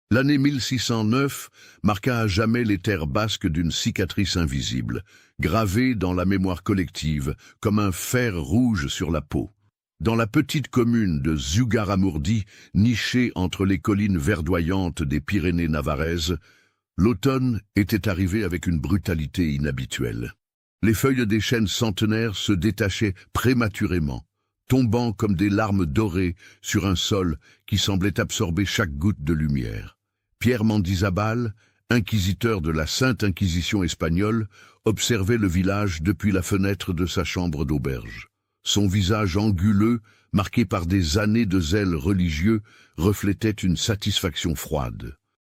L'année 1609 marqua à jamais les terres basques d'une cicatrice invisible, gravée dans la mémoire collective comme un fer rouge sur la peau. Dans la petite commune de Zugarramurdi, nichée entre les collines verdoyantes des Pyrénées navarraises, l'automne était arrivé avec une brutalité inhabituelle. Les feuilles des chênes centenaires se détachaient prématurément, tombant comme des larmes dorées sur un sol qui semblait absorber chaque goutte de lumière. Pierre Mendizabal, inquisiteur de la Sainte Inquisition espagnole, observait le village depuis la fenêtre de sa chambre d'auberge. Son visage anguleux, marqué par des années de zèle religieux, reflétait une satisfaction froide.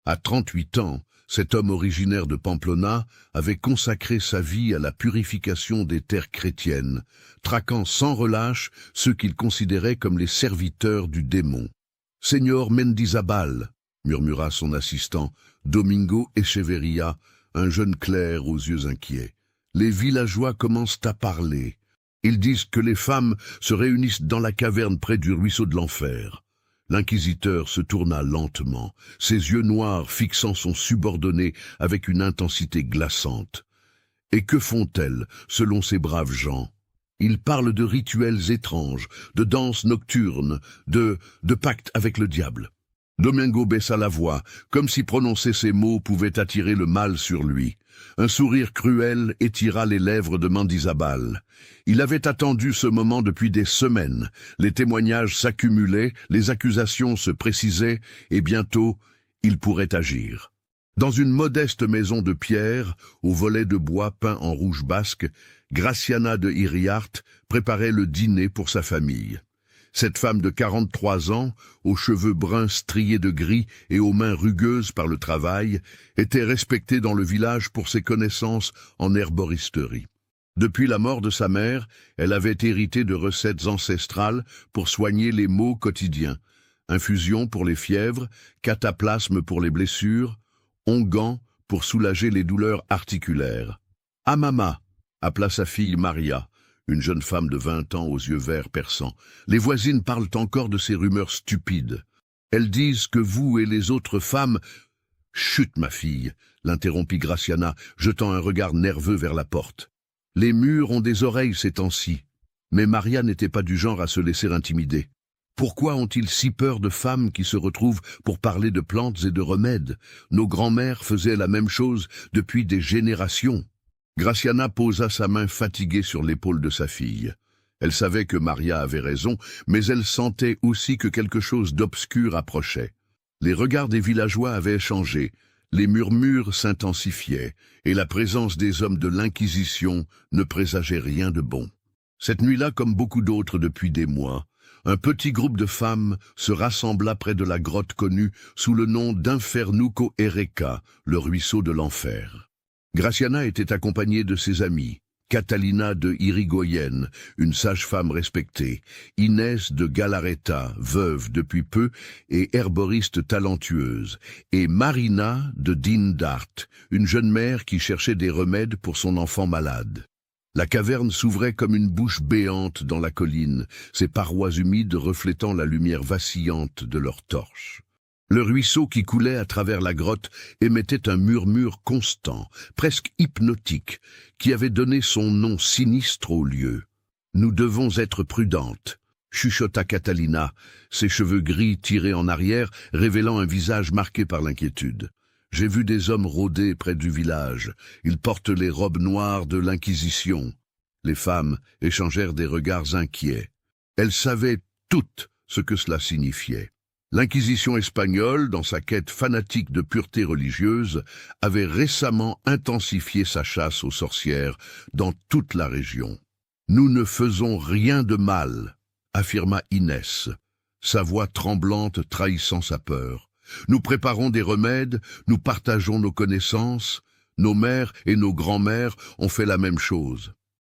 À 38 ans, cet homme originaire de Pamplona avait consacré sa vie à la purification des terres chrétiennes, traquant sans relâche ceux qu'il considérait comme les serviteurs du démon. « Seigneur Mendizabal », murmura son assistant, Domingo Echeverria, un jeune clerc aux yeux inquiets. « Les villageois commencent à parler. Ils disent que les femmes se réunissent dans la caverne près du ruisseau de l'enfer. » L'inquisiteur se tourna lentement, ses yeux noirs fixant son subordonné avec une intensité glaçante. « Et que font-elles, selon ces braves gens ? Ils parlent de rituels étranges, de danses nocturnes, de pactes avec le diable. » Domingo baissa la voix, comme si prononcer ces mots pouvait attirer le mal sur lui. Un sourire cruel étira les lèvres de Mendizabal. Il avait attendu ce moment depuis des semaines. Les témoignages s'accumulaient, les accusations se précisaient, et bientôt, il pourrait agir. Dans une modeste maison de pierre, aux volets de bois peints en rouge basque, Graciana de Iriart préparait le dîner pour sa famille. Cette femme de 43 ans, aux cheveux bruns striés de gris et aux mains rugueuses par le travail, était respectée dans le village pour ses connaissances en herboristerie. Depuis la mort de sa mère, elle avait hérité de recettes ancestrales pour soigner les maux quotidiens. Infusion pour les fièvres, cataplasme pour les blessures, onguent pour soulager les douleurs articulaires. « Amama » appela sa fille Maria, une jeune femme de 20 ans aux yeux verts perçants. Les voisines parlent encore de ces rumeurs stupides. Elles disent que vous et les autres femmes... « Chut, ma fille !» l'interrompit Graciana, jetant un regard nerveux vers la porte. « Les murs ont des oreilles ces temps-ci. » Mais Maria n'était pas du genre à se laisser intimider. Pourquoi ont-ils si peur de femmes qui se retrouvent pour parler de plantes et de remèdes? Nos grands-mères faisaient la même chose depuis des générations. Graciana posa sa main fatiguée sur l'épaule de sa fille. Elle savait que Maria avait raison, mais elle sentait aussi que quelque chose d'obscur approchait. Les regards des villageois avaient changé, les murmures s'intensifiaient, et la présence des hommes de l'Inquisition ne présageait rien de bon. Cette nuit-là, comme beaucoup d'autres depuis des mois, un petit groupe de femmes se rassembla près de la grotte connue sous le nom d'Infernuco Ereka, le ruisseau de l'enfer. Graciana était accompagnée de ses amies, Catalina de Irigoyen, une sage-femme respectée, Inès de Galareta, veuve depuis peu et herboriste talentueuse, et Marina de Dindart, une jeune mère qui cherchait des remèdes pour son enfant malade. La caverne s'ouvrait comme une bouche béante dans la colline, ses parois humides reflétant la lumière vacillante de leurs torches. Le ruisseau qui coulait à travers la grotte émettait un murmure constant, presque hypnotique, qui avait donné son nom sinistre au lieu. « Nous devons être prudentes », chuchota Catalina, ses cheveux gris tirés en arrière, révélant un visage marqué par l'inquiétude. « J'ai vu des hommes rôder près du village. Ils portent les robes noires de l'Inquisition. » Les femmes échangèrent des regards inquiets. Elles savaient toutes ce que cela signifiait. L'Inquisition espagnole, dans sa quête fanatique de pureté religieuse, avait récemment intensifié sa chasse aux sorcières dans toute la région. « Nous ne faisons rien de mal », affirma Inès, sa voix tremblante trahissant sa peur. « Nous préparons des remèdes, nous partageons nos connaissances, nos mères et nos grands-mères ont fait la même chose. »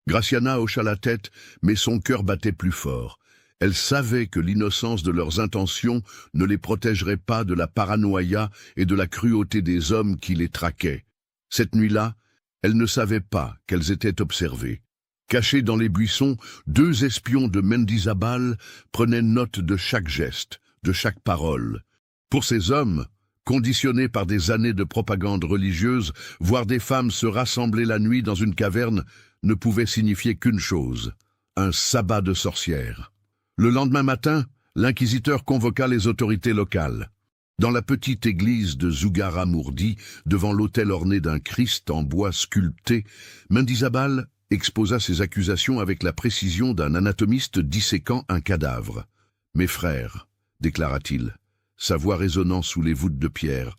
Graciana hocha la tête, mais son cœur battait plus fort. Elle savait que l'innocence de leurs intentions ne les protégerait pas de la paranoïa et de la cruauté des hommes qui les traquaient. Cette nuit-là, elle ne savait pas qu'elles étaient observées. Cachés dans les buissons, 2 espions de Mendizabal prenaient note de chaque geste, de chaque parole. Pour ces hommes, Conditionnés par des années de propagande religieuse, voir des femmes se rassembler la nuit dans une caverne ne pouvait signifier qu'une chose, un sabbat de sorcières. Le lendemain matin, l'inquisiteur convoqua les autorités locales. Dans la petite église de Zugarramurdi, devant l'autel orné d'un Christ en bois sculpté, Mendizabal exposa ses accusations avec la précision d'un anatomiste disséquant un cadavre. « Mes frères, déclara-t-il, sa voix résonnant sous les voûtes de pierre,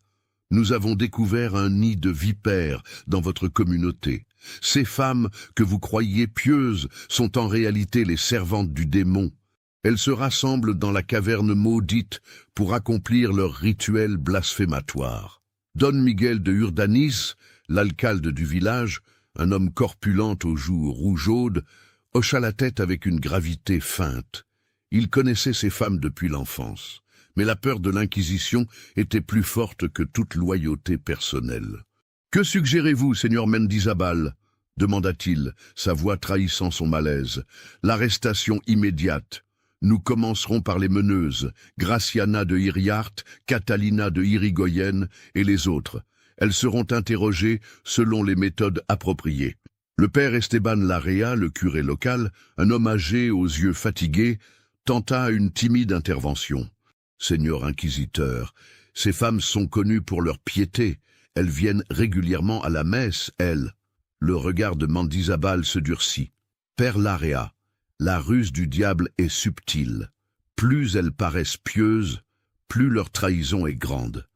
nous avons découvert un nid de vipères dans votre communauté. Ces femmes que vous croyiez pieuses sont en réalité les servantes du démon. Elles se rassemblent dans la caverne maudite pour accomplir leur rituel blasphématoire. Don Miguel de Urdanis, l'alcalde du village, un homme corpulent aux joues rougeaudes, hocha la tête avec une gravité feinte. Il connaissait ces femmes depuis l'enfance, mais la peur de l'Inquisition était plus forte que toute loyauté personnelle. « Que suggérez-vous, Seigneur Mendizabal ?» demanda-t-il, sa voix trahissant son malaise. « L'arrestation immédiate. Nous commencerons par les meneuses, Graciana de Iriarte, Catalina de Irigoyen et les autres. Elles seront interrogées selon les méthodes appropriées. » Le père Esteban Larrea, le curé local, un homme âgé aux yeux fatigués, tenta une timide intervention. « Seigneur inquisiteur, ces femmes sont connues pour leur piété. Elles viennent régulièrement à la messe, elles. » Le regard de Mendizabal se durcit. « Père Larrea, la ruse du diable est subtile. Plus elles paraissent pieuses, plus leur trahison est grande.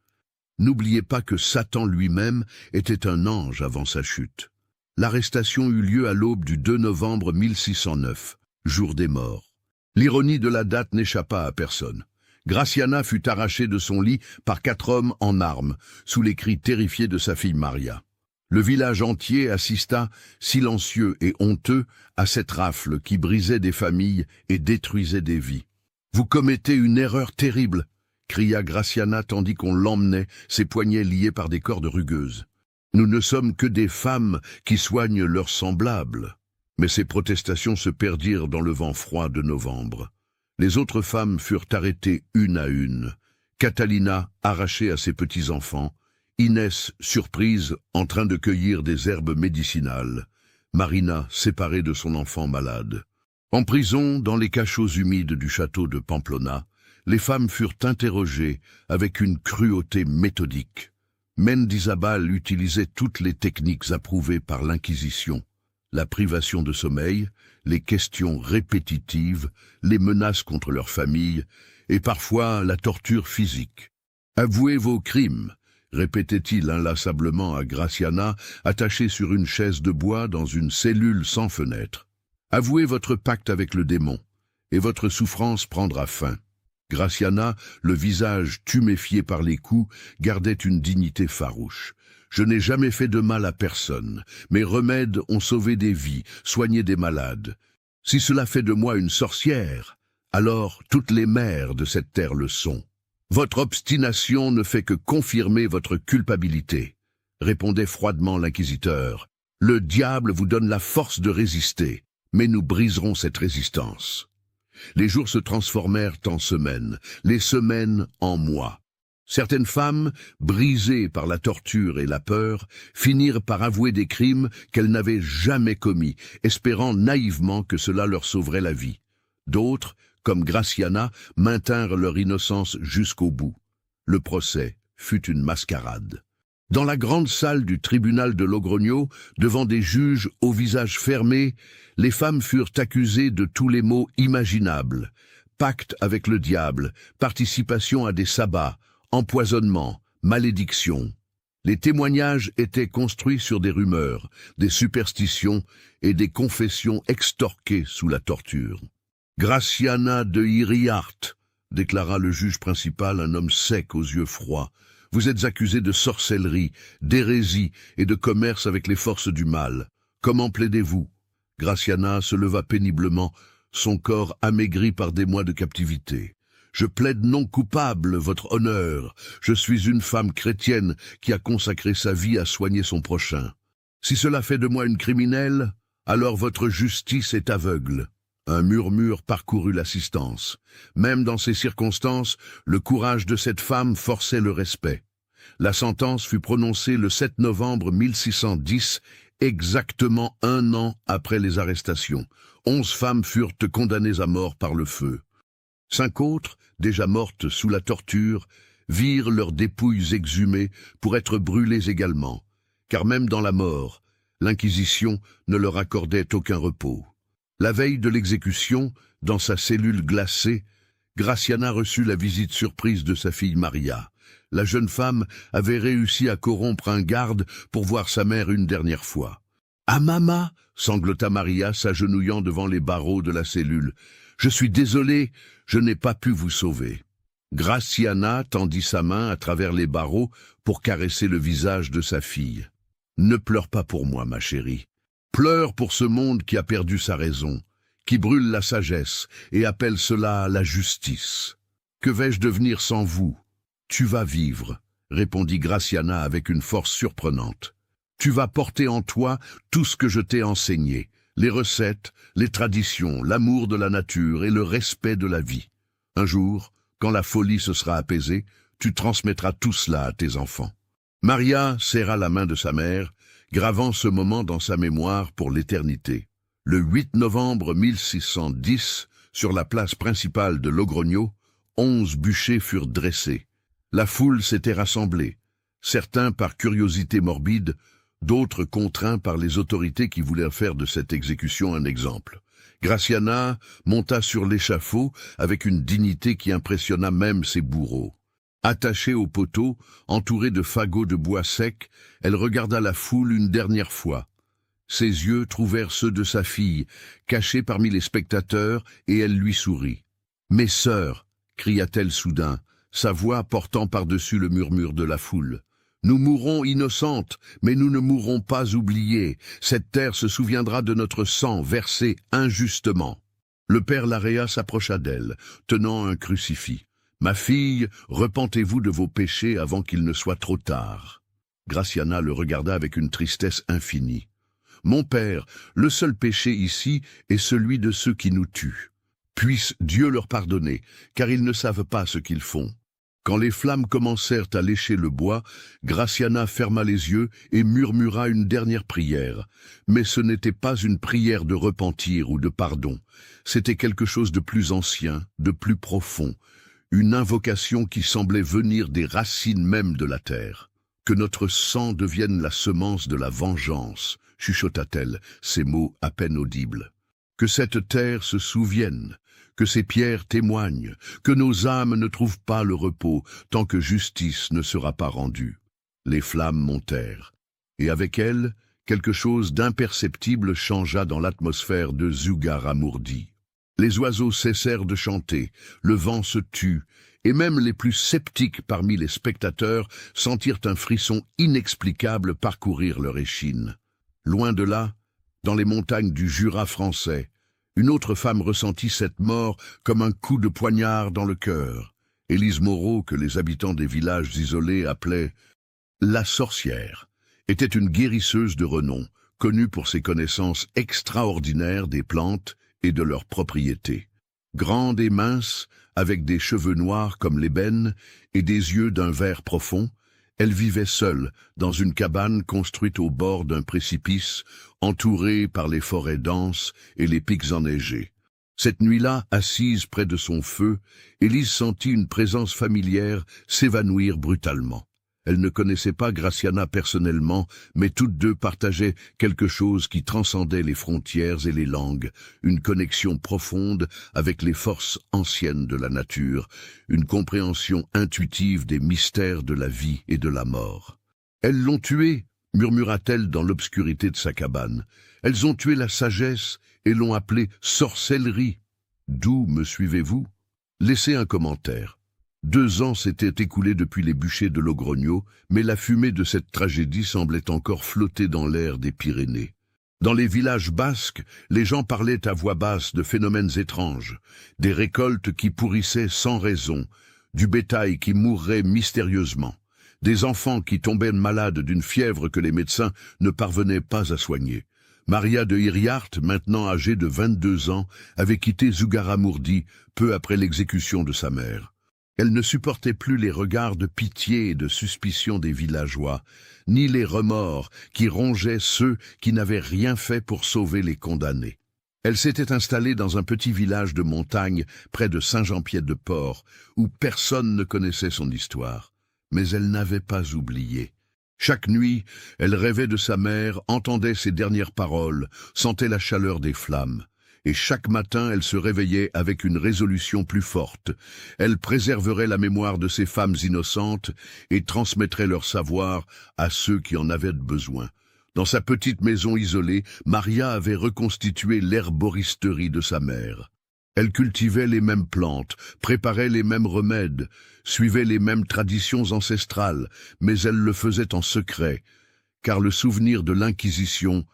N'oubliez pas que Satan lui-même était un ange avant sa chute. » L'arrestation eut lieu à l'aube du 2 novembre 1609, jour des morts. L'ironie de la date n'échappa à personne. Graciana fut arrachée de son lit par 4 hommes en armes, sous les cris terrifiés de sa fille Maria. Le village entier assista, silencieux et honteux, à cette rafle qui brisait des familles et détruisait des vies. « Vous commettez une erreur terrible !» cria Graciana tandis qu'on l'emmenait, ses poignets liés par des cordes rugueuses. « Nous ne sommes que des femmes qui soignent leurs semblables. » Mais ces protestations se perdirent dans le vent froid de novembre. Les autres femmes furent arrêtées une à une. Catalina, arrachée à ses petits-enfants, Inès, surprise, en train de cueillir des herbes médicinales, Marina, séparée de son enfant malade. En prison, dans les cachots humides du château de Pamplona, les femmes furent interrogées avec une cruauté méthodique. Mendizabal utilisait toutes les techniques approuvées par l'Inquisition. La privation de sommeil, les questions répétitives, les menaces contre leur famille, et parfois la torture physique. « Avouez vos crimes !» répétait-il inlassablement à Graciana, attachée sur une chaise de bois dans une cellule sans fenêtre. « Avouez votre pacte avec le démon, et votre souffrance prendra fin. » Graciana, le visage tuméfié par les coups, gardait une dignité farouche. « Je n'ai jamais fait de mal à personne. Mes remèdes ont sauvé des vies, soigné des malades. Si cela fait de moi une sorcière, alors toutes les mères de cette terre le sont. Votre obstination ne fait que confirmer votre culpabilité, » répondait froidement l'inquisiteur. « Le diable vous donne la force de résister, mais nous briserons cette résistance. » Les jours se transformèrent en semaines, les semaines en mois. Certaines femmes, brisées par la torture et la peur, finirent par avouer des crimes qu'elles n'avaient jamais commis, espérant naïvement que cela leur sauverait la vie. D'autres, comme Graciana, maintinrent leur innocence jusqu'au bout. Le procès fut une mascarade. Dans la grande salle du tribunal de Logroño, devant des juges au visage fermé, les femmes furent accusées de tous les maux imaginables. Pacte avec le diable, participation à des sabbats, empoisonnement, malédiction. Les témoignages étaient construits sur des rumeurs, des superstitions et des confessions extorquées sous la torture. « Graciana de Iriarte », déclara le juge principal, un homme sec aux yeux froids. « Vous êtes accusé de sorcellerie, d'hérésie et de commerce avec les forces du mal. Comment plaidez-vous » Graciana se leva péniblement, son corps amaigri par des mois de captivité. « Je plaide non coupable, votre honneur. Je suis une femme chrétienne qui a consacré sa vie à soigner son prochain. Si cela fait de moi une criminelle, alors votre justice est aveugle. » Un murmure parcourut l'assistance. Même dans ces circonstances, le courage de cette femme forçait le respect. La sentence fut prononcée le 7 novembre 1610, exactement 1 an après les arrestations. 11 femmes furent condamnées à mort par le feu. 5 autres, déjà mortes sous la torture, virent leurs dépouilles exhumées pour être brûlées également, car même dans la mort, l'Inquisition ne leur accordait aucun repos. La veille de l'exécution, dans sa cellule glacée, Graciana reçut la visite surprise de sa fille Maria. La jeune femme avait réussi à corrompre un garde pour voir sa mère une dernière fois. « Ah, maman !» sanglota Maria, s'agenouillant devant les barreaux de la cellule. « Je suis désolée, je n'ai pas pu vous sauver. » Graciana tendit sa main à travers les barreaux pour caresser le visage de sa fille. « Ne pleure pas pour moi, ma chérie. Pleure pour ce monde qui a perdu sa raison, qui brûle la sagesse et appelle cela la justice. Que vais-je devenir sans vous? Tu vas vivre, répondit Graciana avec une force surprenante. Tu vas porter en toi tout ce que je t'ai enseigné, les recettes, les traditions, l'amour de la nature et le respect de la vie. Un jour, quand la folie se sera apaisée, tu transmettras tout cela à tes enfants. Maria serra la main de sa mère, gravant ce moment dans sa mémoire pour l'éternité. Le 8 novembre 1610, sur la place principale de Logroño, 11 bûchers furent dressés. La foule s'était rassemblée, certains par curiosité morbide, d'autres contraints par les autorités qui voulaient faire de cette exécution un exemple. Graciana monta sur l'échafaud avec une dignité qui impressionna même ses bourreaux. Attachée au poteau, entourée de fagots de bois sec, elle regarda la foule une dernière fois. Ses yeux trouvèrent ceux de sa fille, cachés parmi les spectateurs, et elle lui sourit. « Mes sœurs !» cria-t-elle soudain, sa voix portant par-dessus le murmure de la foule. « Nous mourrons innocentes, mais nous ne mourrons pas oubliées. Cette terre se souviendra de notre sang versé injustement. » Le père Larrea s'approcha d'elle, tenant un crucifix. « Ma fille, repentez-vous de vos péchés avant qu'il ne soit trop tard. » Graciana le regarda avec une tristesse infinie. « Mon père, le seul péché ici est celui de ceux qui nous tuent. Puisse Dieu leur pardonner, car ils ne savent pas ce qu'ils font. » Quand les flammes commencèrent à lécher le bois, Graciana ferma les yeux et murmura une dernière prière. Mais ce n'était pas une prière de repentir ou de pardon. C'était quelque chose de plus ancien, de plus profond. Une invocation qui semblait venir des racines même de la terre. « Que notre sang devienne la semence de la vengeance », chuchota-t-elle, ces mots à peine audibles. « Que cette terre se souvienne, que ces pierres témoignent, que nos âmes ne trouvent pas le repos tant que justice ne sera pas rendue. » Les flammes montèrent, et avec elles, quelque chose d'imperceptible changea dans l'atmosphère de Zugarramurdi. Les oiseaux cessèrent de chanter, le vent se tut, et même les plus sceptiques parmi les spectateurs sentirent un frisson inexplicable parcourir leur échine. Loin de là, dans les montagnes du Jura français, une autre femme ressentit cette mort comme un coup de poignard dans le cœur. Élise Moreau, que les habitants des villages isolés appelaient « la sorcière », était une guérisseuse de renom, connue pour ses connaissances extraordinaires des plantes et de leurs propriétés. Grande et mince, avec des cheveux noirs comme l'ébène et des yeux d'un vert profond, elle vivait seule dans une cabane construite au bord d'un précipice, entourée par les forêts denses et les pics enneigés. Cette nuit-là, assise près de son feu, Élise sentit une présence familière s'évanouir brutalement. Elle ne connaissait pas Graciana personnellement, mais toutes deux partageaient quelque chose qui transcendait les frontières et les langues, une connexion profonde avec les forces anciennes de la nature, une compréhension intuitive des mystères de la vie et de la mort. « Elles l'ont tuée !» murmura-t-elle dans l'obscurité de sa cabane. « Elles ont tué la sagesse et l'ont appelée sorcellerie. D'où me suivez-vous? Laissez un commentaire. » 2 ans s'étaient écoulés depuis les bûchers de Logroño, mais la fumée de cette tragédie semblait encore flotter dans l'air des Pyrénées. Dans les villages basques, les gens parlaient à voix basse de phénomènes étranges, des récoltes qui pourrissaient sans raison, du bétail qui mourrait mystérieusement, des enfants qui tombaient malades d'une fièvre que les médecins ne parvenaient pas à soigner. Maria de Hiriart, maintenant âgée de 22 ans, avait quitté Zugarramurdi peu après l'exécution de sa mère. Elle ne supportait plus les regards de pitié et de suspicion des villageois, ni les remords qui rongeaient ceux qui n'avaient rien fait pour sauver les condamnés. Elle s'était installée dans un petit village de montagne près de Saint-Jean-Pied-de-Port, où personne ne connaissait son histoire. Mais elle n'avait pas oublié. Chaque nuit, elle rêvait de sa mère, entendait ses dernières paroles, sentait la chaleur des flammes. Et chaque matin, elle se réveillait avec une résolution plus forte. Elle préserverait la mémoire de ces femmes innocentes et transmettrait leur savoir à ceux qui en avaient besoin. Dans sa petite maison isolée, Maria avait reconstitué l'herboristerie de sa mère. Elle cultivait les mêmes plantes, préparait les mêmes remèdes, suivait les mêmes traditions ancestrales, mais elle le faisait en secret, car le souvenir de l'Inquisition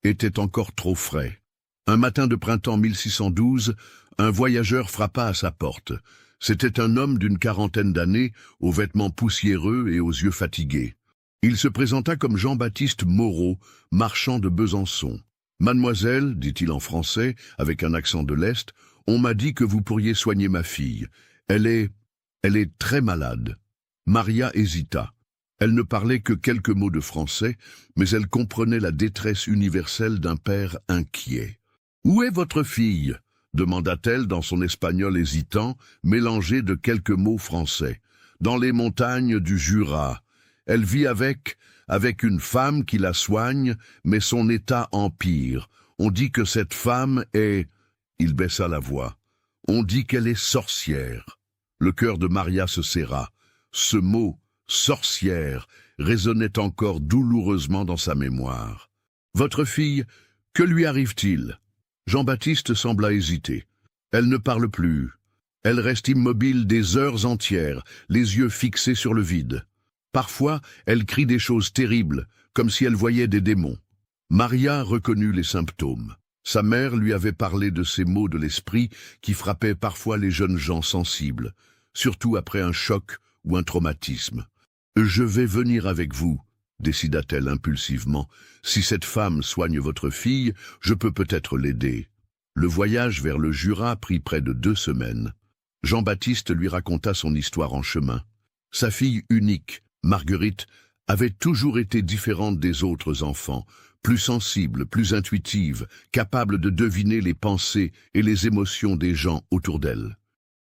était encore trop frais. Un matin de printemps 1612, un voyageur frappa à sa porte. C'était un homme d'une quarantaine d'années, aux vêtements poussiéreux et aux yeux fatigués. Il se présenta comme Jean-Baptiste Moreau, marchand de Besançon. « Mademoiselle, dit-il en français, avec un accent de l'Est, on m'a dit que vous pourriez soigner ma fille. Elle est très malade. » Maria hésita. Elle ne parlait que quelques mots de français, mais elle comprenait la détresse universelle d'un père inquiet. « Où est votre fille ?» demanda-t-elle dans son espagnol hésitant, mélangé de quelques mots français. « Dans les montagnes du Jura. Elle vit avec une femme qui la soigne, mais son état empire. On dit que cette femme est... » Il baissa la voix. « On dit qu'elle est sorcière. » Le cœur de Maria se serra. Ce mot, sorcière, résonnait encore douloureusement dans sa mémoire. « Votre fille, que lui arrive-t-il » Jean-Baptiste sembla hésiter. Elle ne parle plus. Elle reste immobile des heures entières, les yeux fixés sur le vide. Parfois, elle crie des choses terribles, comme si elle voyait des démons. Maria reconnut les symptômes. Sa mère lui avait parlé de ces maux de l'esprit qui frappaient parfois les jeunes gens sensibles, surtout après un choc ou un traumatisme. « Je vais venir avec vous », décida-t-elle impulsivement. « Si cette femme soigne votre fille, je peux peut-être l'aider. » Le voyage vers le Jura prit près de 2 semaines. Jean-Baptiste lui raconta son histoire en chemin. Sa fille unique, Marguerite, avait toujours été différente des autres enfants, plus sensible, plus intuitive, capable de deviner les pensées et les émotions des gens autour d'elle.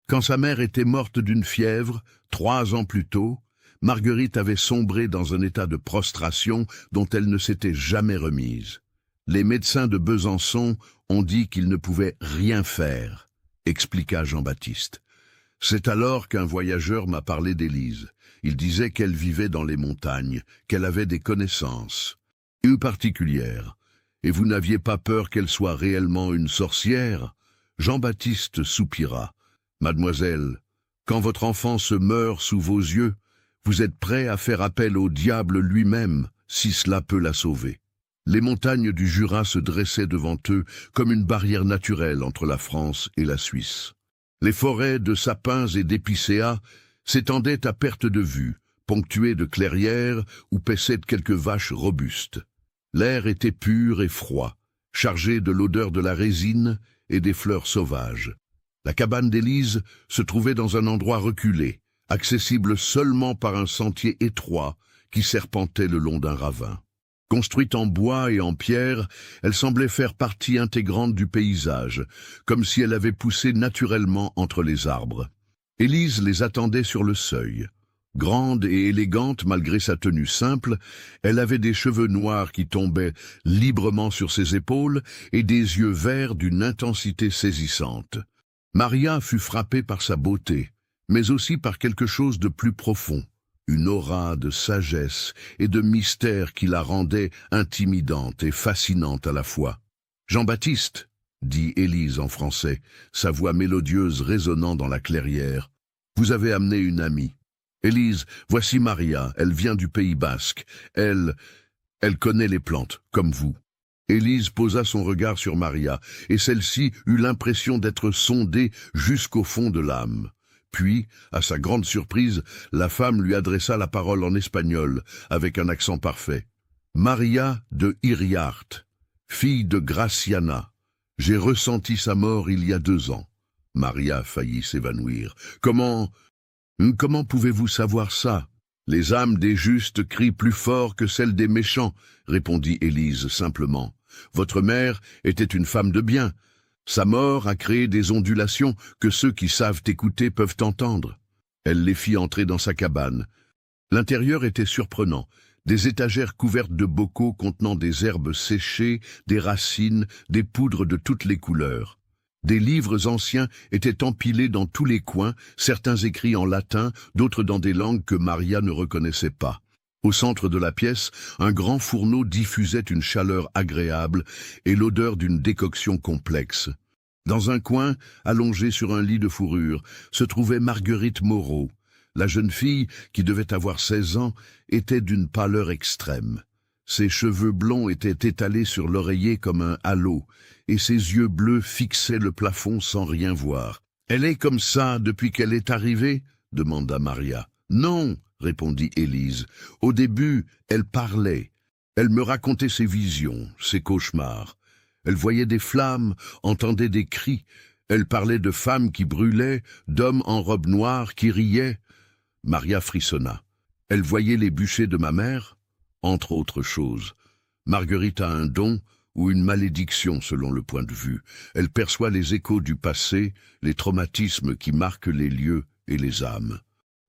Quand sa mère était morte d'une fièvre, 3 ans plus tôt, Marguerite avait sombré dans un état de prostration dont elle ne s'était jamais remise. Les médecins de Besançon ont dit qu'ils ne pouvaient rien faire, expliqua Jean-Baptiste. C'est alors qu'un voyageur m'a parlé d'Élise. Il disait qu'elle vivait dans les montagnes, qu'elle avait des connaissances particulières. Et vous n'aviez pas peur qu'elle soit réellement une sorcière ? Jean-Baptiste soupira. Mademoiselle, quand votre enfant se meurt sous vos yeux, vous êtes prêt à faire appel au diable lui-même, si cela peut la sauver. Les montagnes du Jura se dressaient devant eux comme une barrière naturelle entre la France et la Suisse. Les forêts de sapins et d'épicéas s'étendaient à perte de vue, ponctuées de clairières où paissaient quelques vaches robustes. L'air était pur et froid, chargé de l'odeur de la résine et des fleurs sauvages. La cabane d'Élise se trouvait dans un endroit reculé, accessible seulement par un sentier étroit qui serpentait le long d'un ravin. Construite en bois et en pierre, elle semblait faire partie intégrante du paysage, comme si elle avait poussé naturellement entre les arbres. Élise les attendait sur le seuil. Grande et élégante malgré sa tenue simple, elle avait des cheveux noirs qui tombaient librement sur ses épaules et des yeux verts d'une intensité saisissante. Maria fut frappée par sa beauté, mais aussi par quelque chose de plus profond, une aura de sagesse et de mystère qui la rendait intimidante et fascinante à la fois. « Jean-Baptiste » dit Élise en français, sa voix mélodieuse résonnant dans la clairière, « vous avez amené une amie. Élise, voici Maria, elle vient du Pays basque. Elle connaît les plantes, comme vous. » Élise posa son regard sur Maria, et celle-ci eut l'impression d'être sondée jusqu'au fond de l'âme. Puis, à sa grande surprise, la femme lui adressa la parole en espagnol, avec un accent parfait. « Maria de Iriarte, fille de Graciana. J'ai ressenti sa mort il y a 2 ans. » Maria faillit s'évanouir. « Comment Comment pouvez-vous savoir ça? Les âmes des justes crient plus fort que celles des méchants, répondit Élise simplement. Votre mère était une femme de bien. Sa mort a créé des ondulations que ceux qui savent écouter peuvent entendre. Elle les fit entrer dans sa cabane. L'intérieur était surprenant. Des étagères couvertes de bocaux contenant des herbes séchées, des racines, des poudres de toutes les couleurs. Des livres anciens étaient empilés dans tous les coins, certains écrits en latin, d'autres dans des langues que Maria ne reconnaissait pas. Au centre de la pièce, un grand fourneau diffusait une chaleur agréable et l'odeur d'une décoction complexe. Dans un coin, allongée sur un lit de fourrure, se trouvait Marguerite Moreau. La jeune fille, qui devait avoir 16 ans, était d'une pâleur extrême. Ses cheveux blonds étaient étalés sur l'oreiller comme un halo, et ses yeux bleus fixaient le plafond sans rien voir. « Elle est comme ça depuis qu'elle est arrivée ?» demanda Maria. « Non !» répondit Élise. « Au début, elle parlait. Elle me racontait ses visions, ses cauchemars. Elle voyait des flammes, entendait des cris. Elle parlait de femmes qui brûlaient, d'hommes en robe noire qui riaient. » Maria frissonna. Elle voyait les bûchers de ma mère, entre autres choses. Marguerite a un don ou une malédiction selon le point de vue. Elle perçoit les échos du passé, les traumatismes qui marquent les lieux et les âmes.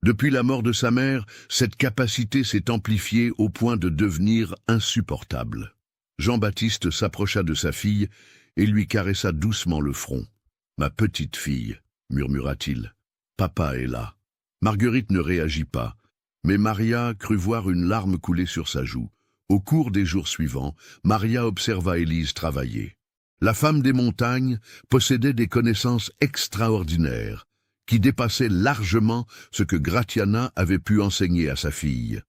Depuis la mort de sa mère, cette capacité s'est amplifiée au point de devenir insupportable. Jean-Baptiste s'approcha de sa fille et lui caressa doucement le front. « Ma petite fille » murmura-t-il. « Papa est là. » Marguerite ne réagit pas, mais Maria crut voir une larme couler sur sa joue. Au cours des jours suivants, Maria observa Élise travailler. La femme des montagnes possédait des connaissances extraordinaires, qui dépassaient largement ce que Gratiana avait pu enseigner à sa fille.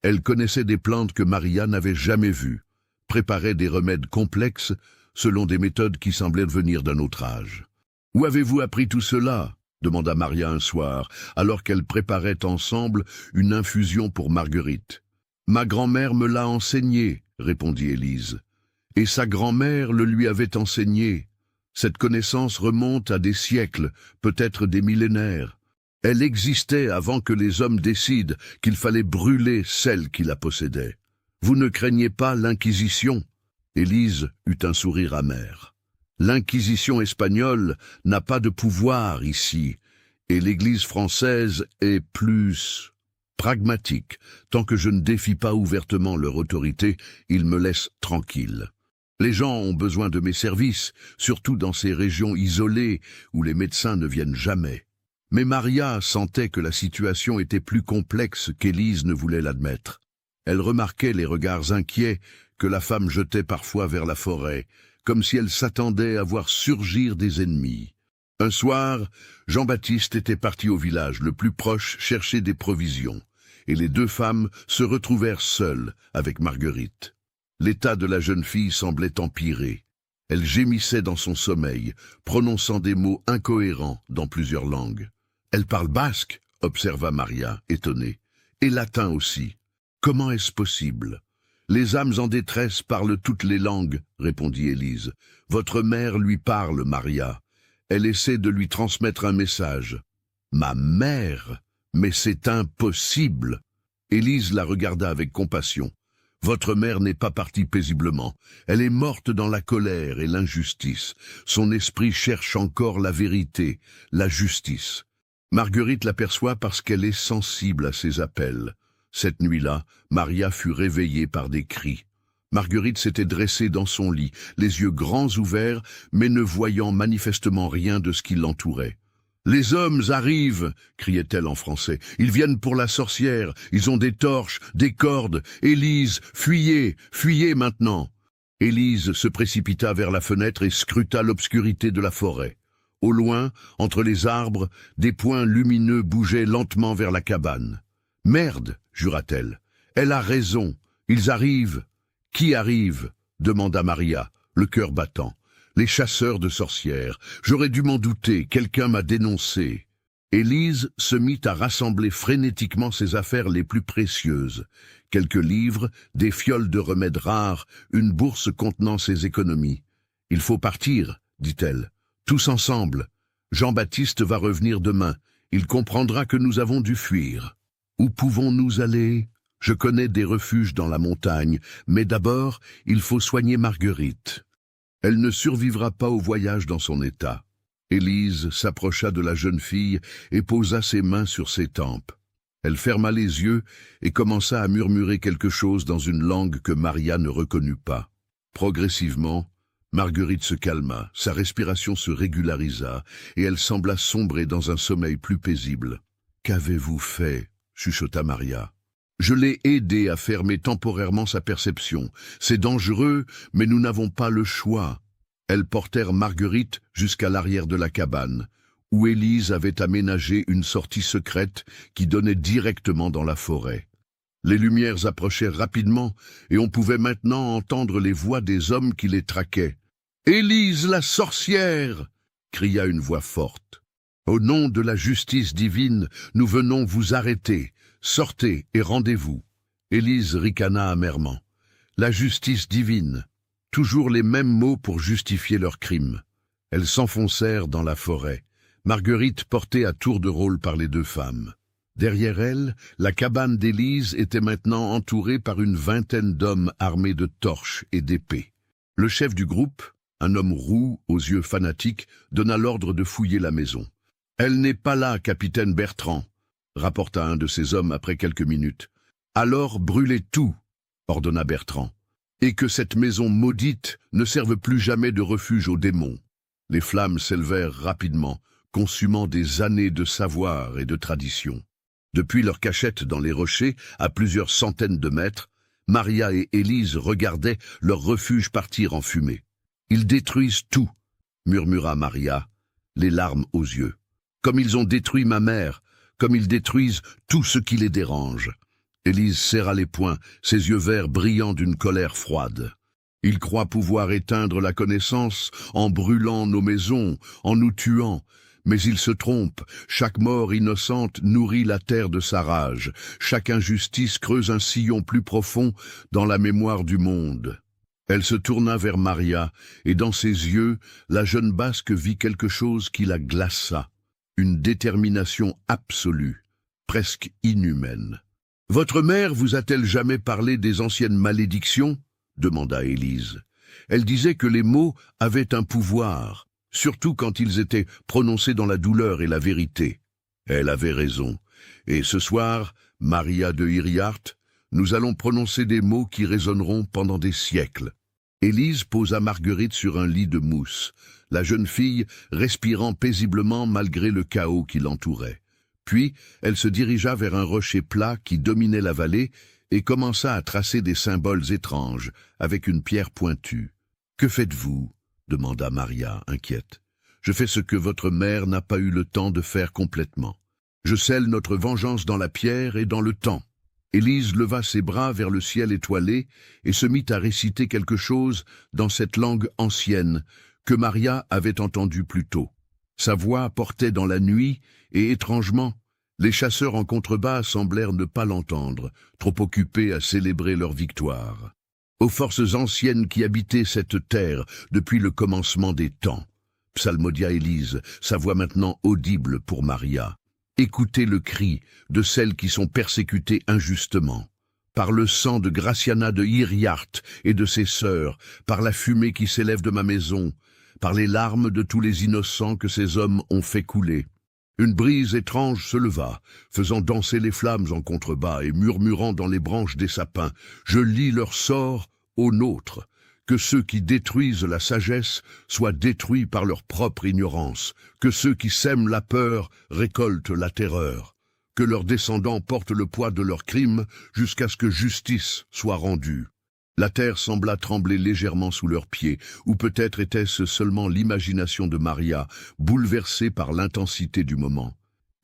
Elle connaissait des plantes que Maria n'avait jamais vues, préparait des remèdes complexes selon des méthodes qui semblaient venir d'un autre âge. « Où avez-vous appris tout cela ?» demanda Maria un soir, alors qu'elles préparaient ensemble une infusion pour Marguerite. « Ma grand-mère me l'a enseigné, » répondit Élise. « Et sa grand-mère le lui avait enseigné. Cette connaissance remonte à des siècles, peut-être des millénaires. Elle existait avant que les hommes décident qu'il fallait brûler celle qui la possédait. Vous ne craignez pas l'Inquisition ?» Élise eut un sourire amer. L'Inquisition espagnole n'a pas de pouvoir ici, et l'Église française est plus pragmatique. Tant que je ne défie pas ouvertement leur autorité, ils me laissent tranquille. Les gens ont besoin de mes services, surtout dans ces régions isolées où les médecins ne viennent jamais. Mais Maria sentait que la situation était plus complexe qu'Élise ne voulait l'admettre. Elle remarquait les regards inquiets que la femme jetait parfois vers la forêt, comme si elle s'attendait à voir surgir des ennemis. Un soir, Jean-Baptiste était parti au village le plus proche chercher des provisions, et les deux femmes se retrouvèrent seules avec Marguerite. L'état de la jeune fille semblait empirer. Elle gémissait dans son sommeil, prononçant des mots incohérents dans plusieurs langues. « Elle parle basque » observa Maria, étonnée. « Et latin aussi. Comment est-ce possible ?» « Les âmes en détresse parlent toutes les langues, » répondit Élise. « Votre mère lui parle, Maria. Elle essaie de lui transmettre un message. »« Ma mère? Mais c'est impossible !» Élise la regarda avec compassion. « Votre mère n'est pas partie paisiblement. Elle est morte dans la colère et l'injustice. Son esprit cherche encore la vérité, la justice. Marguerite l'aperçoit parce qu'elle est sensible à ses appels. » Cette nuit-là, Maria fut réveillée par des cris. Marguerite s'était dressée dans son lit, les yeux grands ouverts, mais ne voyant manifestement rien de ce qui l'entourait. « Les hommes arrivent !» criait-elle en français. « Ils viennent pour la sorcière, ils ont des torches, des cordes. Élise, fuyez, fuyez maintenant !» Élise se précipita vers la fenêtre et scruta l'obscurité de la forêt. Au loin, entre les arbres, des points lumineux bougeaient lentement vers la cabane. « Merde !» jura-t-elle. « Elle a raison. Ils arrivent. »« Qui arrive ?» demanda Maria, le cœur battant. « Les chasseurs de sorcières. J'aurais dû m'en douter. Quelqu'un m'a dénoncé. » Élise se mit à rassembler frénétiquement ses affaires les plus précieuses. Quelques livres, des fioles de remèdes rares, une bourse contenant ses économies. « Il faut partir, dit-elle. Tous ensemble. Jean-Baptiste va revenir demain, Il comprendra que nous avons dû fuir. Où pouvons-nous aller? Je connais des refuges dans la montagne, mais d'abord, il faut soigner Marguerite. Elle ne survivra pas au voyage dans son état. Élise s'approcha de la jeune fille et posa ses mains sur ses tempes. Elle ferma les yeux et commença à murmurer quelque chose dans une langue que Maria ne reconnut pas. Progressivement, Marguerite se calma, sa respiration se régularisa et elle sembla sombrer dans un sommeil plus paisible. « Qu'avez-vous fait ?» chuchota Maria. « Je l'ai aidé à fermer temporairement sa perception. C'est dangereux, mais nous n'avons pas le choix. » Elles portèrent Marguerite jusqu'à l'arrière de la cabane, où Élise avait aménagé une sortie secrète qui donnait directement dans la forêt. Les lumières approchèrent rapidement, et on pouvait maintenant entendre les voix des hommes qui les traquaient. « Élise la sorcière !» cria une voix forte. « Au nom de la justice divine, nous venons vous arrêter. Sortez et rendez-vous. » Élise ricana amèrement. « La justice divine !» Toujours les mêmes mots pour justifier leur crime. Elles s'enfoncèrent dans la forêt, Marguerite portée à tour de rôle par les deux femmes. Derrière elle, la cabane d'Élise était maintenant entourée par une vingtaine d'hommes armés de torches et d'épées. Le chef du groupe, un homme roux aux yeux fanatiques, donna l'ordre de fouiller la maison. « Elle n'est pas là, capitaine Bertrand », rapporta un de ses hommes après quelques minutes. « Alors brûlez tout », ordonna Bertrand. « Et que cette maison maudite ne serve plus jamais de refuge aux démons. » Les flammes s'élevèrent rapidement, consumant des années de savoir et de tradition. Depuis leur cachette dans les rochers, à plusieurs centaines de mètres, Maria et Élise regardaient leur refuge partir en fumée. « Ils détruisent tout », murmura Maria, les larmes aux yeux. « Comme ils ont détruit ma mère, comme ils détruisent tout ce qui les dérange. » Élise serra les poings, ses yeux verts brillant d'une colère froide. « Ils croient pouvoir éteindre la connaissance en brûlant nos maisons, en nous tuant. Mais ils se trompent. Chaque mort innocente nourrit la terre de sa rage. Chaque injustice creuse un sillon plus profond dans la mémoire du monde. » Elle se tourna vers Maria, et dans ses yeux, la jeune Basque vit quelque chose qui la glaça. Une détermination absolue, presque inhumaine. « Votre mère vous a-t-elle jamais parlé des anciennes malédictions ?» demanda Élise. Elle disait que les mots avaient un pouvoir, surtout quand ils étaient prononcés dans la douleur et la vérité. Elle avait raison. Et ce soir, Maria de Hiriart, nous allons prononcer des mots qui résonneront pendant des siècles. Élise posa Marguerite sur un lit de mousse, la jeune fille respirant paisiblement malgré le chaos qui l'entourait. Puis, elle se dirigea vers un rocher plat qui dominait la vallée et commença à tracer des symboles étranges avec une pierre pointue. « Que faites-vous » demanda Maria, inquiète. « Je fais ce que votre mère n'a pas eu le temps de faire complètement. Je scelle notre vengeance dans la pierre et dans le temps. » Élise leva ses bras vers le ciel étoilé et se mit à réciter quelque chose dans cette langue ancienne que Maria avait entendue plus tôt. Sa voix portait dans la nuit et, étrangement, les chasseurs en contrebas semblèrent ne pas l'entendre, trop occupés à célébrer leur victoire. Aux forces anciennes qui habitaient cette terre depuis le commencement des temps, psalmodia Élise, sa voix maintenant audible pour Maria. Écoutez le cri de celles qui sont persécutées injustement. Par le sang de Graciana de Hiriart et de ses sœurs, par la fumée qui s'élève de ma maison, par les larmes de tous les innocents que ces hommes ont fait couler. Une brise étrange se leva, faisant danser les flammes en contrebas et murmurant dans les branches des sapins. Je lis leur sort au nôtre. Que ceux qui détruisent la sagesse soient détruits par leur propre ignorance. Que ceux qui sèment la peur récoltent la terreur. Que leurs descendants portent le poids de leurs crimes jusqu'à ce que justice soit rendue. La terre sembla trembler légèrement sous leurs pieds, ou peut-être était-ce seulement l'imagination de Maria, bouleversée par l'intensité du moment.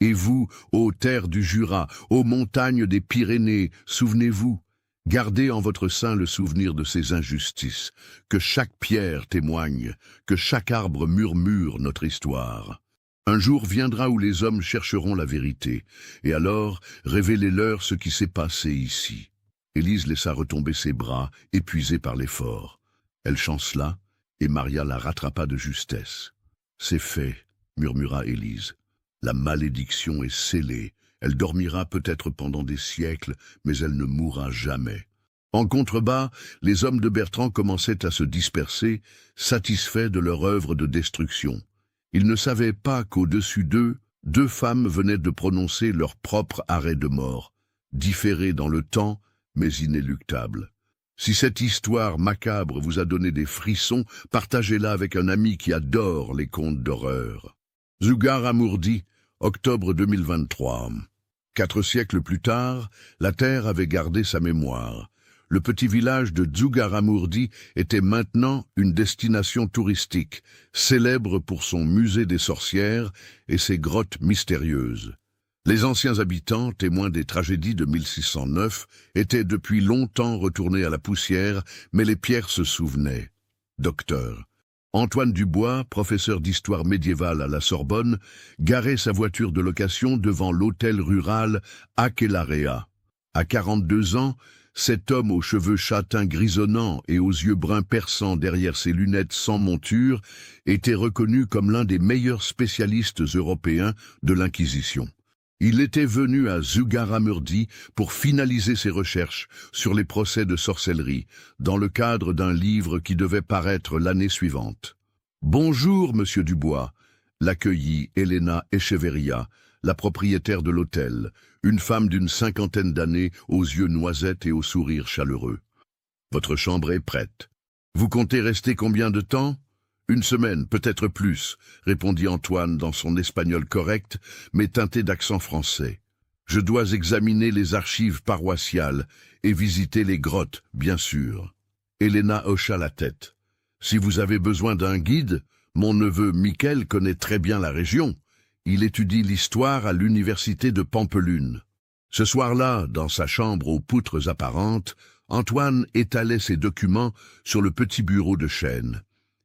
Et vous, ô terre du Jura, ô montagnes des Pyrénées, souvenez-vous, gardez en votre sein le souvenir de ces injustices, que chaque pierre témoigne, que chaque arbre murmure notre histoire. Un jour viendra où les hommes chercheront la vérité, et alors révélez-leur ce qui s'est passé ici. Élise laissa retomber ses bras, épuisée par l'effort. Elle chancela, et Maria la rattrapa de justesse. « C'est fait », murmura Élise. La malédiction est scellée. Elle dormira peut-être pendant des siècles, mais elle ne mourra jamais. En contrebas, les hommes de Bertrand commençaient à se disperser, satisfaits de leur œuvre de destruction. Ils ne savaient pas qu'au-dessus d'eux, deux femmes venaient de prononcer leur propre arrêt de mort, différé dans le temps, mais inéluctable. Si cette histoire macabre vous a donné des frissons, partagez-la avec un ami qui adore les contes d'horreur. Zugarramurdi, octobre 2023. 4 siècles plus tard, la terre avait gardé sa mémoire. Le petit village de Zugarramurdi était maintenant une destination touristique, célèbre pour son musée des sorcières et ses grottes mystérieuses. Les anciens habitants, témoins des tragédies de 1609, étaient depuis longtemps retournés à la poussière, mais les pierres se souvenaient. Docteur Antoine Dubois, professeur d'histoire médiévale à la Sorbonne, garait sa voiture de location devant l'hôtel rural Aquelarre. À 42 ans, cet homme aux cheveux châtains grisonnants et aux yeux bruns perçants derrière ses lunettes sans monture était reconnu comme l'un des meilleurs spécialistes européens de l'Inquisition. Il était venu à Zugarramurdi pour finaliser ses recherches sur les procès de sorcellerie, dans le cadre d'un livre qui devait paraître l'année suivante. « Bonjour, monsieur Dubois », l'accueillit Elena Echeverria, la propriétaire de l'hôtel, une femme d'une 50aine d'années, aux yeux noisettes et au sourire chaleureux. « Votre chambre est prête. Vous comptez rester combien de temps ? » « 1 semaine, peut-être plus, » répondit Antoine dans son espagnol correct, mais teinté d'accent français. « Je dois examiner les archives paroissiales et visiter les grottes, bien sûr. » Elena hocha la tête. « Si vous avez besoin d'un guide, mon neveu Miquel connaît très bien la région. Il étudie l'histoire à l'université de Pampelune. » Ce soir-là, dans sa chambre aux poutres apparentes, Antoine étalait ses documents sur le petit bureau de chêne.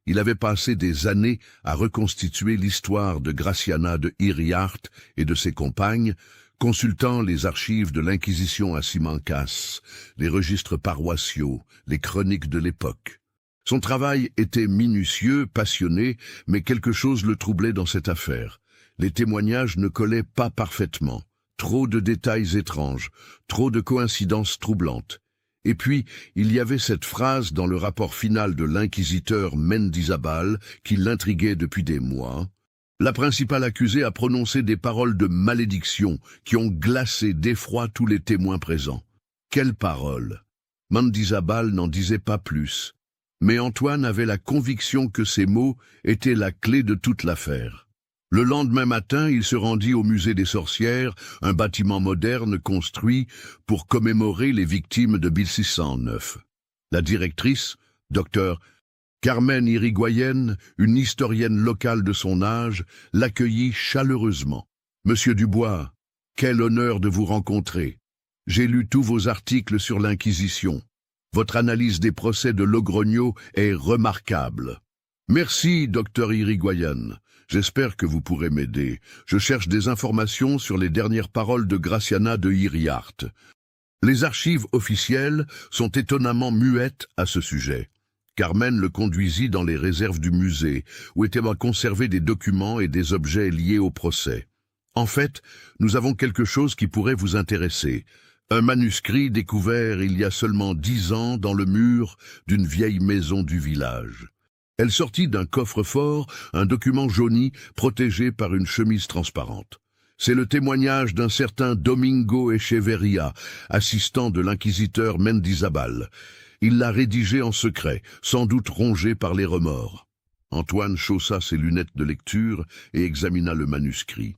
Il avait passé des années à reconstituer l'histoire de Graciana de Iriarte et de ses compagnes, consultant les archives de l'Inquisition à Simancas, les registres paroissiaux, les chroniques de l'époque. Son travail était minutieux, passionné, mais quelque chose le troublait dans cette affaire. Les témoignages ne collaient pas parfaitement. Trop de détails étranges, trop de coïncidences troublantes. Et puis, il y avait cette phrase dans le rapport final de l'inquisiteur Mendizábal qui l'intriguait depuis des mois. La principale accusée a prononcé des paroles de malédiction qui ont glacé d'effroi tous les témoins présents. Quelles paroles! Mendizábal n'en disait pas plus. Mais Antoine avait la conviction que ces mots étaient la clé de toute l'affaire. Le lendemain matin, il se rendit au musée des sorcières, un bâtiment moderne construit pour commémorer les victimes de 1609. La directrice, Dr Carmen Irigoyen, une historienne locale de son âge, l'accueillit chaleureusement. « Monsieur Dubois, quel honneur de vous rencontrer. J'ai lu tous vos articles sur l'Inquisition. Votre analyse des procès de Logrogno est remarquable. » « Merci, Dr Irigoyen. J'espère que vous pourrez m'aider. Je cherche des informations sur les dernières paroles de Graciana de Iriarte. Les archives officielles sont étonnamment muettes à ce sujet. » Carmen le conduisit dans les réserves du musée, où étaient conservés des documents et des objets liés au procès. « En fait, nous avons quelque chose qui pourrait vous intéresser. Un manuscrit découvert il y a seulement 10 ans dans le mur d'une vieille maison du village. » Elle sortit d'un coffre-fort un document jauni protégé par une chemise transparente. C'est le témoignage d'un certain Domingo Echeverria, assistant de l'inquisiteur Mendizábal. Il l'a rédigé en secret, sans doute rongé par les remords. Antoine chaussa ses lunettes de lecture et examina le manuscrit.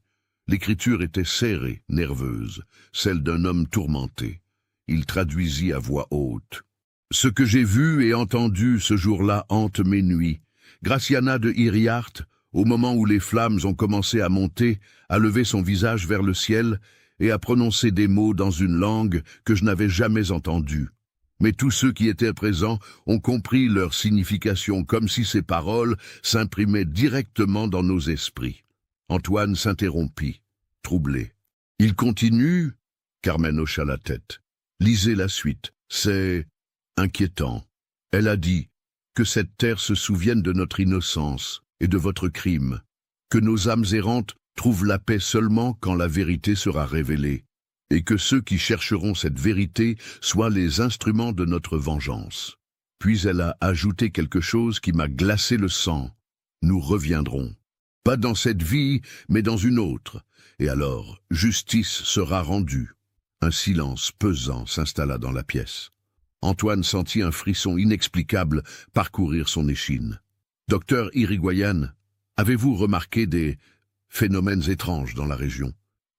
L'écriture était serrée, nerveuse, celle d'un homme tourmenté. Il traduisit à voix haute. Ce que j'ai vu et entendu ce jour-là hante mes nuits. Graciana de Iriarte, au moment où les flammes ont commencé à monter, a levé son visage vers le ciel et a prononcé des mots dans une langue que je n'avais jamais entendue. Mais tous ceux qui étaient présents ont compris leur signification comme si ces paroles s'imprimaient directement dans nos esprits. Antoine s'interrompit, troublé. « Il continue ?» Carmen hocha la tête. « Lisez la suite. C'est inquiétant. Elle a dit que cette terre se souvienne de notre innocence et de votre crime, que nos âmes errantes trouve la paix seulement quand la vérité sera révélée, et que ceux qui chercheront cette vérité soient les instruments de notre vengeance. Puis elle a ajouté quelque chose qui m'a glacé le sang. Nous reviendrons. Pas dans cette vie, mais dans une autre. Et alors, justice sera rendue. Un silence pesant s'installa dans la pièce. Antoine sentit un frisson inexplicable parcourir son échine. Docteur Irigoyen, avez-vous remarqué des phénomènes étranges dans la région?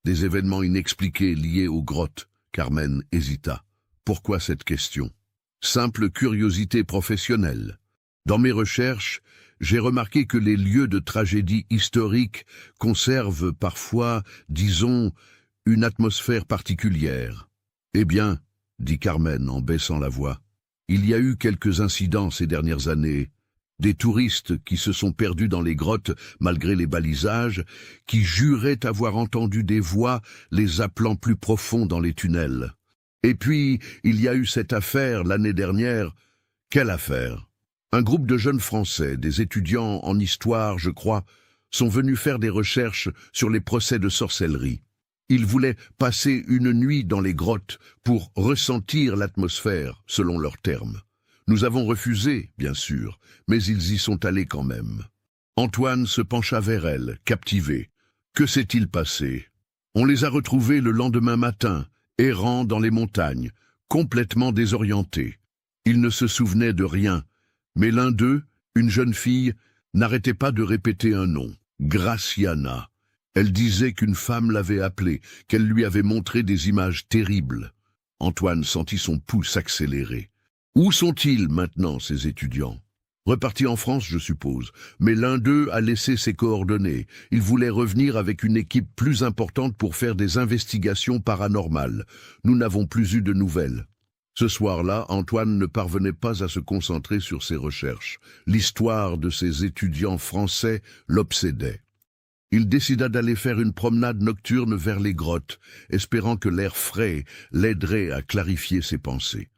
Des événements inexpliqués liés aux grottes? Carmen hésita. Pourquoi cette question? Simple curiosité professionnelle. Dans mes recherches, j'ai remarqué que les lieux de tragédie historique conservent parfois, disons, une atmosphère particulière. Eh bien, dit Carmen en baissant la voix, il y a eu quelques incidents ces dernières années. Des touristes qui se sont perdus dans les grottes malgré les balisages, qui juraient avoir entendu des voix les appelant plus profond dans les tunnels. Et puis, il y a eu cette affaire l'année dernière. Quelle affaire? Un groupe de jeunes Français, des étudiants en histoire, je crois, sont venus faire des recherches sur les procès de sorcellerie. Ils voulaient passer une nuit dans les grottes pour ressentir l'atmosphère, selon leurs termes. Nous avons refusé, bien sûr, mais ils y sont allés quand même. Antoine se pencha vers elle, captivé. Que s'est-il passé? On les a retrouvés le lendemain matin, errant dans les montagnes, complètement désorientés. Ils ne se souvenaient de rien, mais l'un d'eux, une jeune fille, n'arrêtait pas de répéter un nom, Graciana. Elle disait qu'une femme l'avait appelée, qu'elle lui avait montré des images terribles. Antoine sentit son pouls s'accélérer. Où sont-ils maintenant, ces étudiants? Repartis en France, je suppose, mais l'un d'eux a laissé ses coordonnées. Il voulait revenir avec une équipe plus importante pour faire des investigations paranormales. Nous n'avons plus eu de nouvelles. Ce soir-là, Antoine ne parvenait pas à se concentrer sur ses recherches. L'histoire de ses étudiants français l'obsédait. Il décida d'aller faire une promenade nocturne vers les grottes, espérant que l'air frais l'aiderait à clarifier ses pensées.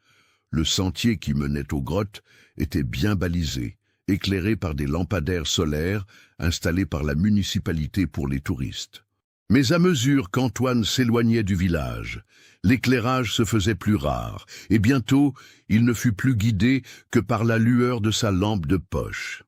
Le sentier qui menait aux grottes était bien balisé, éclairé par des lampadaires solaires installés par la municipalité pour les touristes. Mais à mesure qu'Antoine s'éloignait du village, l'éclairage se faisait plus rare, et bientôt il ne fut plus guidé que par la lueur de sa lampe de poche.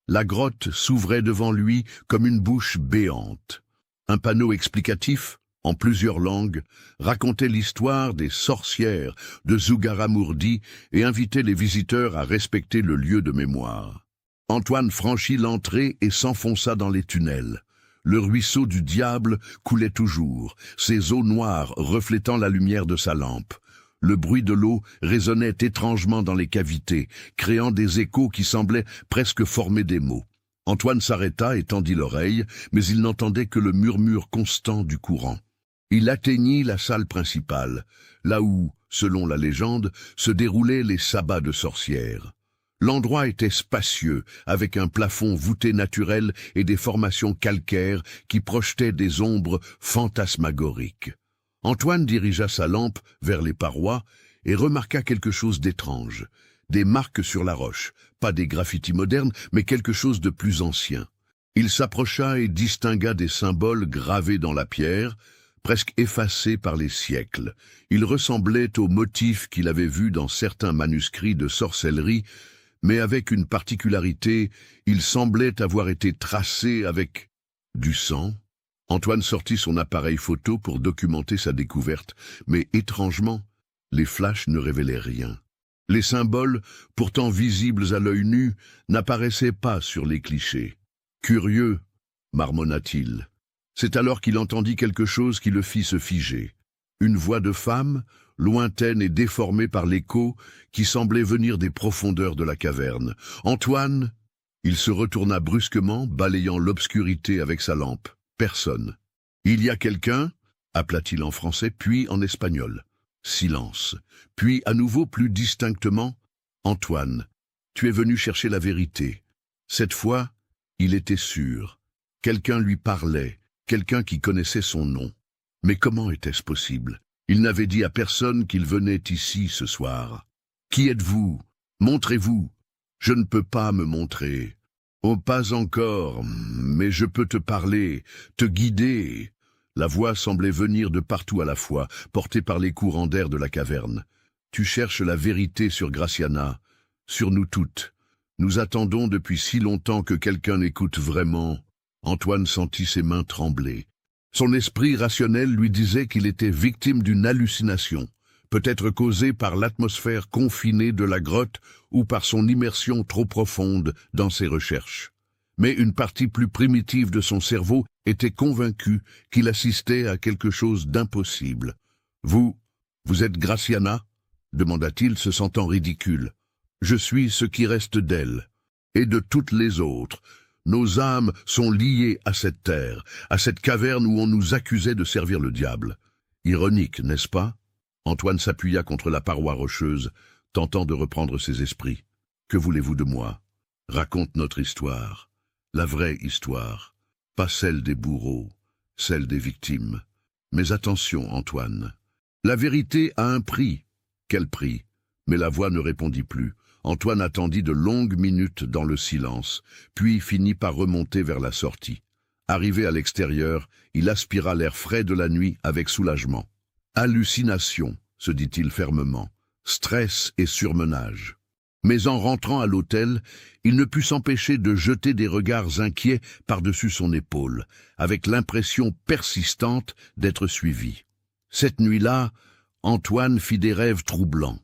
La grotte s'ouvrait devant lui comme une bouche béante. Un panneau explicatif, en plusieurs langues, racontait l'histoire des sorcières de Zugarramurdi et invitait les visiteurs à respecter le lieu de mémoire. Antoine franchit l'entrée et s'enfonça dans les tunnels. Le ruisseau du diable coulait toujours, ses eaux noires reflétant la lumière de sa lampe. Le bruit de l'eau résonnait étrangement dans les cavités, créant des échos qui semblaient presque former des mots. Antoine s'arrêta et tendit l'oreille, mais il n'entendait que le murmure constant du courant. Il atteignit la salle principale, là où, selon la légende, se déroulaient les sabbats de sorcières. L'endroit était spacieux, avec un plafond voûté naturel et des formations calcaires qui projetaient des ombres fantasmagoriques. Antoine dirigea sa lampe vers les parois et remarqua quelque chose d'étrange. Des marques sur la roche, pas des graffitis modernes, mais quelque chose de plus ancien. Il s'approcha et distingua des symboles gravés dans la pierre, presque effacés par les siècles. Ils ressemblaient aux motifs qu'il avait vus dans certains manuscrits de sorcellerie, mais avec une particularité, ils semblaient avoir été tracés avec du sang. Antoine sortit son appareil photo pour documenter sa découverte, mais étrangement, les flashs ne révélaient rien. Les symboles, pourtant visibles à l'œil nu, n'apparaissaient pas sur les clichés. Curieux, marmonna-t-il. C'est alors qu'il entendit quelque chose qui le fit se figer. Une voix de femme, lointaine et déformée par l'écho, qui semblait venir des profondeurs de la caverne. « Antoine !» Il se retourna brusquement, balayant l'obscurité avec sa lampe. Personne. « Il y a quelqu'un ?» appela-t-il en français, puis en espagnol. Silence. Puis, à nouveau plus distinctement, « Antoine, tu es venu chercher la vérité. » Cette fois, il était sûr. Quelqu'un lui parlait, quelqu'un qui connaissait son nom. Mais comment était-ce possible? Il n'avait dit à personne qu'il venait ici ce soir. « Qui êtes-vous? Montrez-vous. » « Je ne peux pas me montrer. » Oh, pas encore, mais je peux te parler, te guider. La voix semblait venir de partout à la fois, portée par les courants d'air de la caverne. Tu cherches la vérité sur Graciana, sur nous toutes. Nous attendons depuis si longtemps que quelqu'un écoute vraiment. Antoine sentit ses mains trembler. Son esprit rationnel lui disait qu'il était victime d'une hallucination, peut-être causée par l'atmosphère confinée de la grotte ou par son immersion trop profonde dans ses recherches. Mais une partie plus primitive de son cerveau était convaincue qu'il assistait à quelque chose d'impossible. « Vous êtes Graciana ?» demanda-t-il, se sentant ridicule. « Je suis ce qui reste d'elle, et de toutes les autres. Nos âmes sont liées à cette terre, à cette caverne où on nous accusait de servir le diable. Ironique, n'est-ce pas ?» Antoine s'appuya contre la paroi rocheuse, tentant de reprendre ses esprits. « Que voulez-vous de moi? Raconte notre histoire, la vraie histoire, pas celle des bourreaux, celle des victimes. Mais attention, Antoine, la vérité a un prix. » Quel prix? Mais la voix ne répondit plus. Antoine attendit de longues minutes dans le silence, puis finit par remonter vers la sortie. Arrivé à l'extérieur, il aspira l'air frais de la nuit avec soulagement. Hallucination, se dit-il fermement, stress et surmenage. Mais en rentrant à l'hôtel, il ne put s'empêcher de jeter des regards inquiets par-dessus son épaule, avec l'impression persistante d'être suivi. Cette nuit-là, Antoine fit des rêves troublants.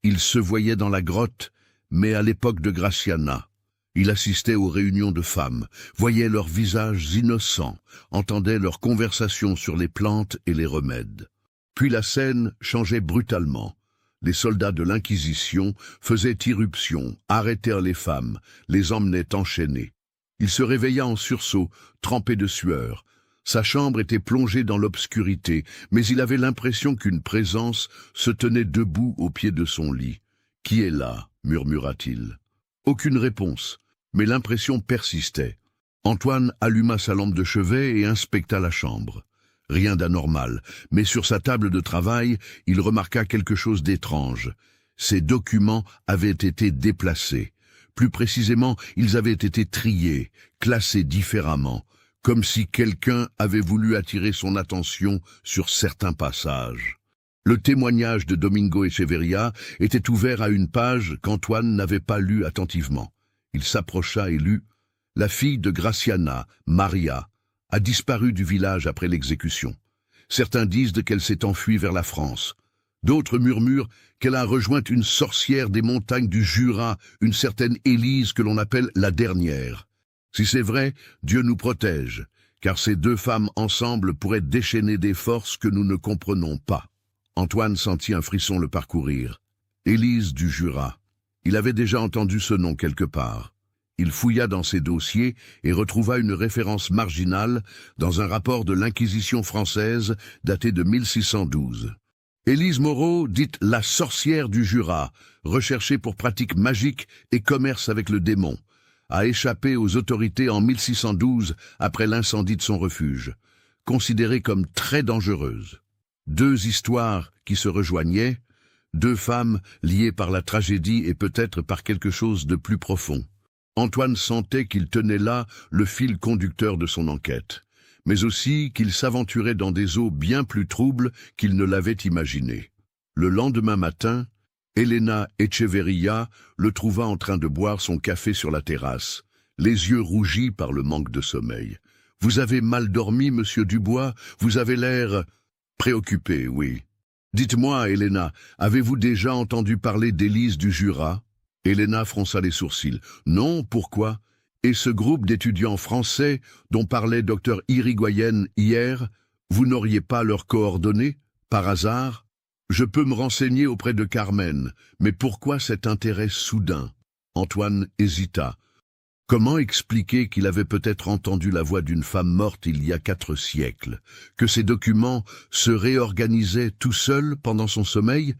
Il se voyait dans la grotte, mais à l'époque de Graciana. Il assistait aux réunions de femmes, voyait leurs visages innocents, entendait leurs conversations sur les plantes et les remèdes. Puis la scène changeait brutalement. Les soldats de l'Inquisition faisaient irruption, arrêtèrent les femmes, les emmenaient enchaînées. Il se réveilla en sursaut, trempé de sueur. Sa chambre était plongée dans l'obscurité, mais il avait l'impression qu'une présence se tenait debout au pied de son lit. « Qui est là ?» murmura-t-il. Aucune réponse, mais l'impression persistait. Antoine alluma sa lampe de chevet et inspecta la chambre. Rien d'anormal, mais sur sa table de travail, il remarqua quelque chose d'étrange. Ses documents avaient été déplacés. Plus précisément, ils avaient été triés, classés différemment, comme si quelqu'un avait voulu attirer son attention sur certains passages. Le témoignage de Domingo Echeverria était ouvert à une page qu'Antoine n'avait pas lue attentivement. Il s'approcha et lut « La fille de Graciana, Maria, a disparu du village après l'exécution. Certains disent qu'elle s'est enfuie vers la France. D'autres murmurent qu'elle a rejoint une sorcière des montagnes du Jura, une certaine Élise que l'on appelle la dernière. Si c'est vrai, Dieu nous protège, car ces deux femmes ensemble pourraient déchaîner des forces que nous ne comprenons pas. » Antoine sentit un frisson le parcourir. Élise du Jura. Il avait déjà entendu ce nom quelque part. Il fouilla dans ses dossiers et retrouva une référence marginale dans un rapport de l'Inquisition française daté de 1612. Élise Moreau, dite la sorcière du Jura, recherchée pour pratiques magiques et commerce avec le démon, a échappé aux autorités en 1612 après l'incendie de son refuge, considérée comme très dangereuse. Deux histoires qui se rejoignaient, deux femmes liées par la tragédie et peut-être par quelque chose de plus profond. Antoine sentait qu'il tenait là le fil conducteur de son enquête, mais aussi qu'il s'aventurait dans des eaux bien plus troubles qu'il ne l'avait imaginé. Le lendemain matin, Elena Echeverria le trouva en train de boire son café sur la terrasse, les yeux rougis par le manque de sommeil. « Vous avez mal dormi, monsieur Dubois? Vous avez l'air... » « Préoccupé, oui. Dites-moi, Elena, avez-vous déjà entendu parler d'Élise du Jura ?» Elena fronça les sourcils. « Non, pourquoi? Et ce groupe d'étudiants français dont parlait Dr Irigoyen hier, vous n'auriez pas leurs coordonnées, par hasard? Je peux me renseigner auprès de Carmen, mais pourquoi cet intérêt soudain ?» Antoine hésita. Comment expliquer qu'il avait peut-être entendu la voix d'une femme morte il y a 4 siècles, que ces documents se réorganisaient tout seuls pendant son sommeil?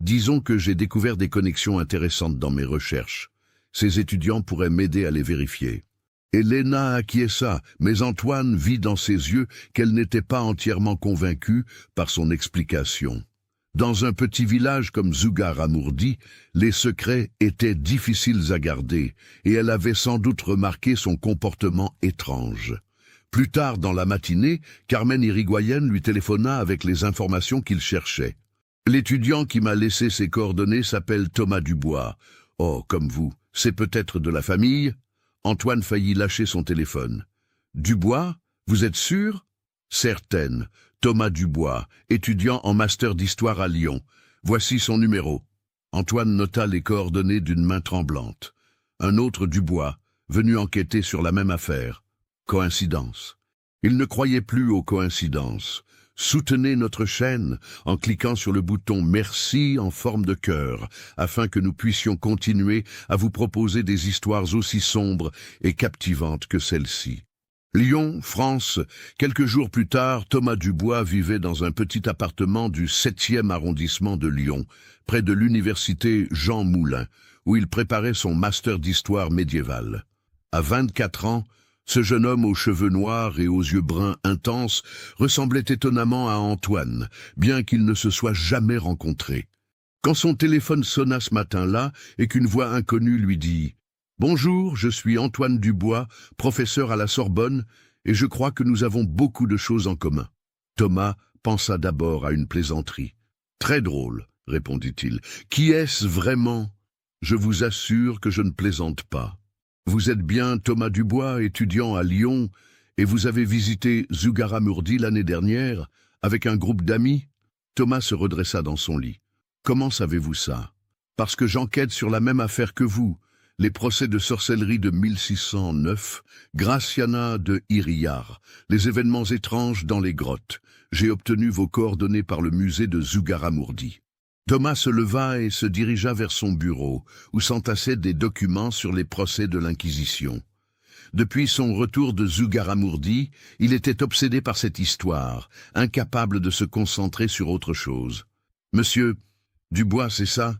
Disons que j'ai découvert des connexions intéressantes dans mes recherches. Ces étudiants pourraient m'aider à les vérifier. Elena acquiesça, mais Antoine vit dans ses yeux qu'elle n'était pas entièrement convaincue par son explication. Dans un petit village comme Zugarramurdi, les secrets étaient difficiles à garder, et elle avait sans doute remarqué son comportement étrange. Plus tard dans la matinée, Carmen Irigoyen lui téléphona avec les informations qu'il cherchait. « L'étudiant qui m'a laissé ses coordonnées s'appelle Thomas Dubois. Oh, comme vous, c'est peut-être de la famille ?» Antoine faillit lâcher son téléphone. « Dubois, vous êtes sûr ?»« Certaine. Thomas Dubois, étudiant en master d'histoire à Lyon. Voici son numéro. » Antoine nota les coordonnées d'une main tremblante. Un autre Dubois, venu enquêter sur la même affaire. Coïncidence. Il ne croyait plus aux coïncidences. Soutenez notre chaîne en cliquant sur le bouton « Merci » en forme de cœur, afin que nous puissions continuer à vous proposer des histoires aussi sombres et captivantes que celle-ci. Lyon, France. Quelques jours plus tard, Thomas Dubois vivait dans un petit appartement du 7e arrondissement de Lyon, près de l'université Jean Moulin, où il préparait son master d'histoire médiévale. À 24 ans, ce jeune homme aux cheveux noirs et aux yeux bruns intenses ressemblait étonnamment à Antoine, bien qu'ils ne se soient jamais rencontrés. Quand son téléphone sonna ce matin-là et qu'une voix inconnue lui dit « Bonjour, je suis Antoine Dubois, professeur à la Sorbonne, et je crois que nous avons beaucoup de choses en commun. » Thomas pensa d'abord à une plaisanterie. « Très drôle, » répondit-il. « Qui est-ce vraiment ? Je vous assure que je ne plaisante pas. Vous êtes bien Thomas Dubois, étudiant à Lyon, et vous avez visité Zugarramurdi l'année dernière, avec un groupe d'amis ?» Thomas se redressa dans son lit. « Comment savez-vous ça ? Parce que j'enquête sur la même affaire que vous. Les procès de sorcellerie de 1609, Graciana de Iriar, les événements étranges dans les grottes. J'ai obtenu vos coordonnées par le musée de Zugarramurdi. » Thomas se leva et se dirigea vers son bureau, où s'entassaient des documents sur les procès de l'Inquisition. Depuis son retour de Zugarramurdi, il était obsédé par cette histoire, incapable de se concentrer sur autre chose. « Monsieur Dubois, c'est ça ?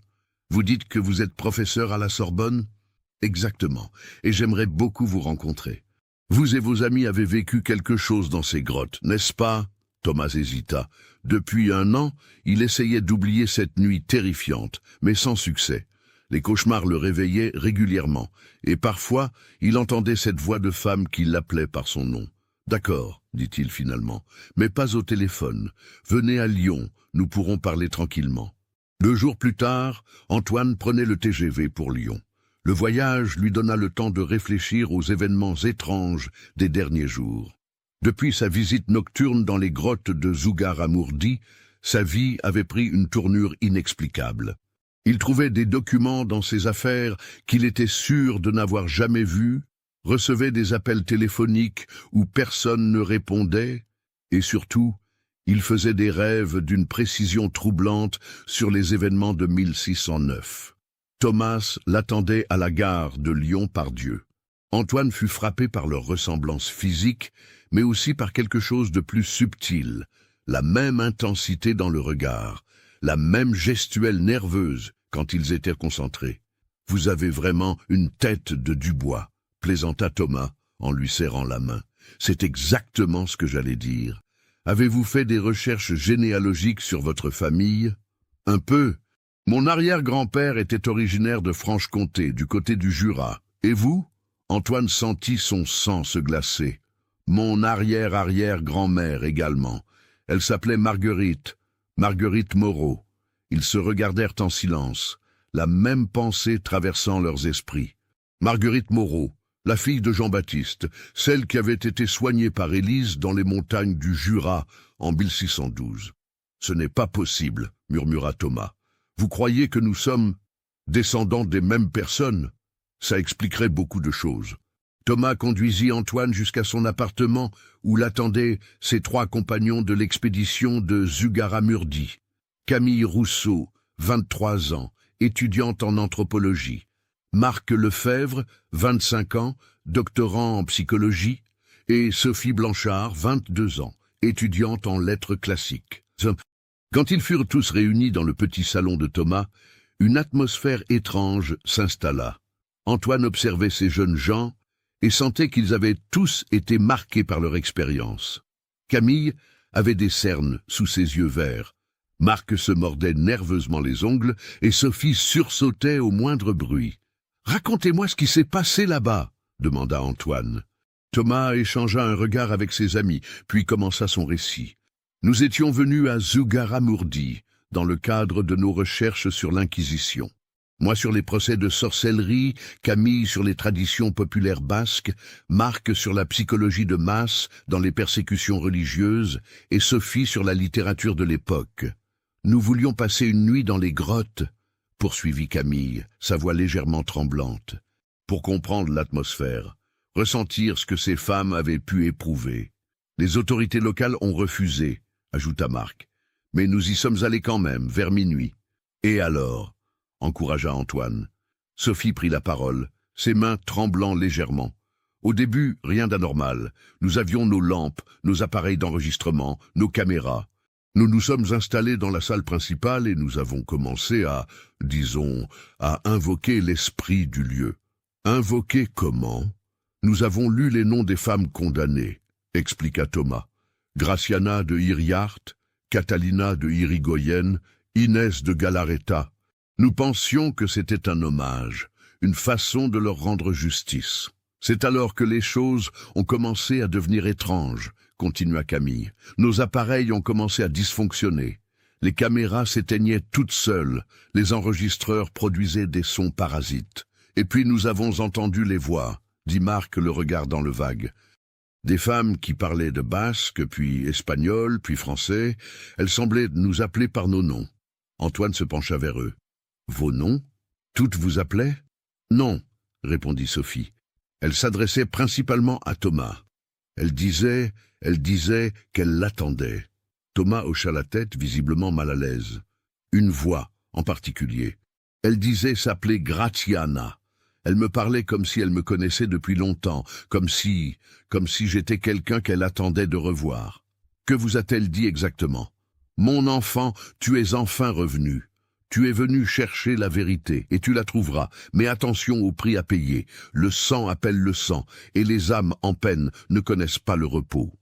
Vous dites que vous êtes professeur à la Sorbonne ? » « Exactement, et j'aimerais beaucoup vous rencontrer. Vous et vos amis avez vécu quelque chose dans ces grottes, n'est-ce pas ?» Thomas hésita. Depuis 1 an, il essayait d'oublier cette nuit terrifiante, mais sans succès. Les cauchemars le réveillaient régulièrement, et parfois, il entendait cette voix de femme qui l'appelait par son nom. « D'accord, dit-il finalement, mais pas au téléphone. Venez à Lyon, nous pourrons parler tranquillement. » 2 jours plus tard, Antoine prenait le TGV pour Lyon. Le voyage lui donna le temps de réfléchir aux événements étranges des derniers jours. Depuis sa visite nocturne dans les grottes de Zugarramurdi, sa vie avait pris une tournure inexplicable. Il trouvait des documents dans ses affaires qu'il était sûr de n'avoir jamais vus, recevait des appels téléphoniques où personne ne répondait, et surtout, il faisait des rêves d'une précision troublante sur les événements de 1609. Thomas l'attendait à la gare de Lyon-Pardieu. Antoine fut frappé par leur ressemblance physique, mais aussi par quelque chose de plus subtil, la même intensité dans le regard, la même gestuelle nerveuse quand ils étaient concentrés. « Vous avez vraiment une tête de Dubois », plaisanta Thomas en lui serrant la main. « C'est exactement ce que j'allais dire. Avez-vous fait des recherches généalogiques sur votre famille ?»« Un peu. Mon arrière-grand-père était originaire de Franche-Comté, du côté du Jura. Et vous ?» Antoine sentit son sang se glacer. « Mon arrière-arrière-grand-mère également. Elle s'appelait Marguerite Moreau. » Ils se regardèrent en silence, la même pensée traversant leurs esprits. Marguerite Moreau, la fille de Jean-Baptiste, celle qui avait été soignée par Élise dans les montagnes du Jura en 1612. « Ce n'est pas possible, » murmura Thomas. « Vous croyez que nous sommes descendants des mêmes personnes ? Ça expliquerait beaucoup de choses. » Thomas conduisit Antoine jusqu'à son appartement où l'attendaient ses 3 compagnons de l'expédition de Zugarramurdi. Camille Rousseau, 23 ans, étudiante en anthropologie. Marc Lefebvre, 25 ans, doctorant en psychologie. Et Sophie Blanchard, 22 ans, étudiante en lettres classiques. Quand ils furent tous réunis dans le petit salon de Thomas, une atmosphère étrange s'installa. Antoine observait ces jeunes gens et sentait qu'ils avaient tous été marqués par leur expérience. Camille avait des cernes sous ses yeux verts. Marc se mordait nerveusement les ongles et Sophie sursautait au moindre bruit. « Racontez-moi ce qui s'est passé là-bas » demanda Antoine. Thomas échangea un regard avec ses amis, puis commença son récit. « Nous étions venus à Zugarramurdi, dans le cadre de nos recherches sur l'Inquisition. Moi sur les procès de sorcellerie, Camille sur les traditions populaires basques, Marc sur la psychologie de masse dans les persécutions religieuses et Sophie sur la littérature de l'époque. Nous voulions passer une nuit dans les grottes, poursuivit Camille, sa voix légèrement tremblante, pour comprendre l'atmosphère, ressentir ce que ces femmes avaient pu éprouver. Les autorités locales ont refusé, ajouta Marc, mais nous y sommes allés quand même, vers minuit. Et alors ? Encouragea Antoine. Sophie prit la parole, ses mains tremblant légèrement. Au début, rien d'anormal. Nous avions nos lampes, nos appareils d'enregistrement, nos caméras. Nous nous sommes installés dans la salle principale et nous avons commencé à, disons, à invoquer l'esprit du lieu. Invoquer comment ? Nous avons lu les noms des femmes condamnées, expliqua Thomas. Graciana de Iriarte, Catalina de Irigoyen, Inès de Galareta. Nous pensions que c'était un hommage, une façon de leur rendre justice. C'est alors que les choses ont commencé à devenir étranges, continua Camille. Nos appareils ont commencé à dysfonctionner. Les caméras s'éteignaient toutes seules, les enregistreurs produisaient des sons parasites. Et puis nous avons entendu les voix, dit Marc le regard dans le vague. Des femmes qui parlaient de basque, puis espagnol, puis français. Elles semblaient nous appeler par nos noms. Antoine se pencha vers eux. Vos noms ? Toutes vous appelaient ? Non, répondit Sophie. Elle s'adressait principalement à Thomas. Elle disait qu'elle l'attendait. Thomas hocha la tête, visiblement mal à l'aise. Une voix, en particulier. Elle disait s'appeler Graziana. Elle me parlait comme si elle me connaissait depuis longtemps, comme si j'étais quelqu'un qu'elle attendait de revoir. Que vous a-t-elle dit exactement ? Mon enfant, tu es enfin revenu. Tu es venu chercher la vérité, et tu la trouveras, mais attention au prix à payer. Le sang appelle le sang, et les âmes en peine ne connaissent pas le repos.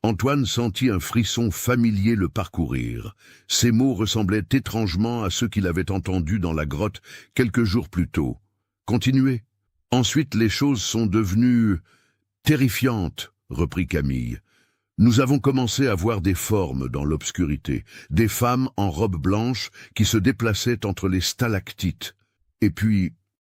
Antoine sentit un frisson familier le parcourir. Ces mots ressemblaient étrangement à ceux qu'il avait entendus dans la grotte quelques jours plus tôt. Continuez. Ensuite, les choses sont devenues terrifiantes, reprit Camille. Nous avons commencé à voir des formes dans l'obscurité, des femmes en robe blanche qui se déplaçaient entre les stalactites. Et puis,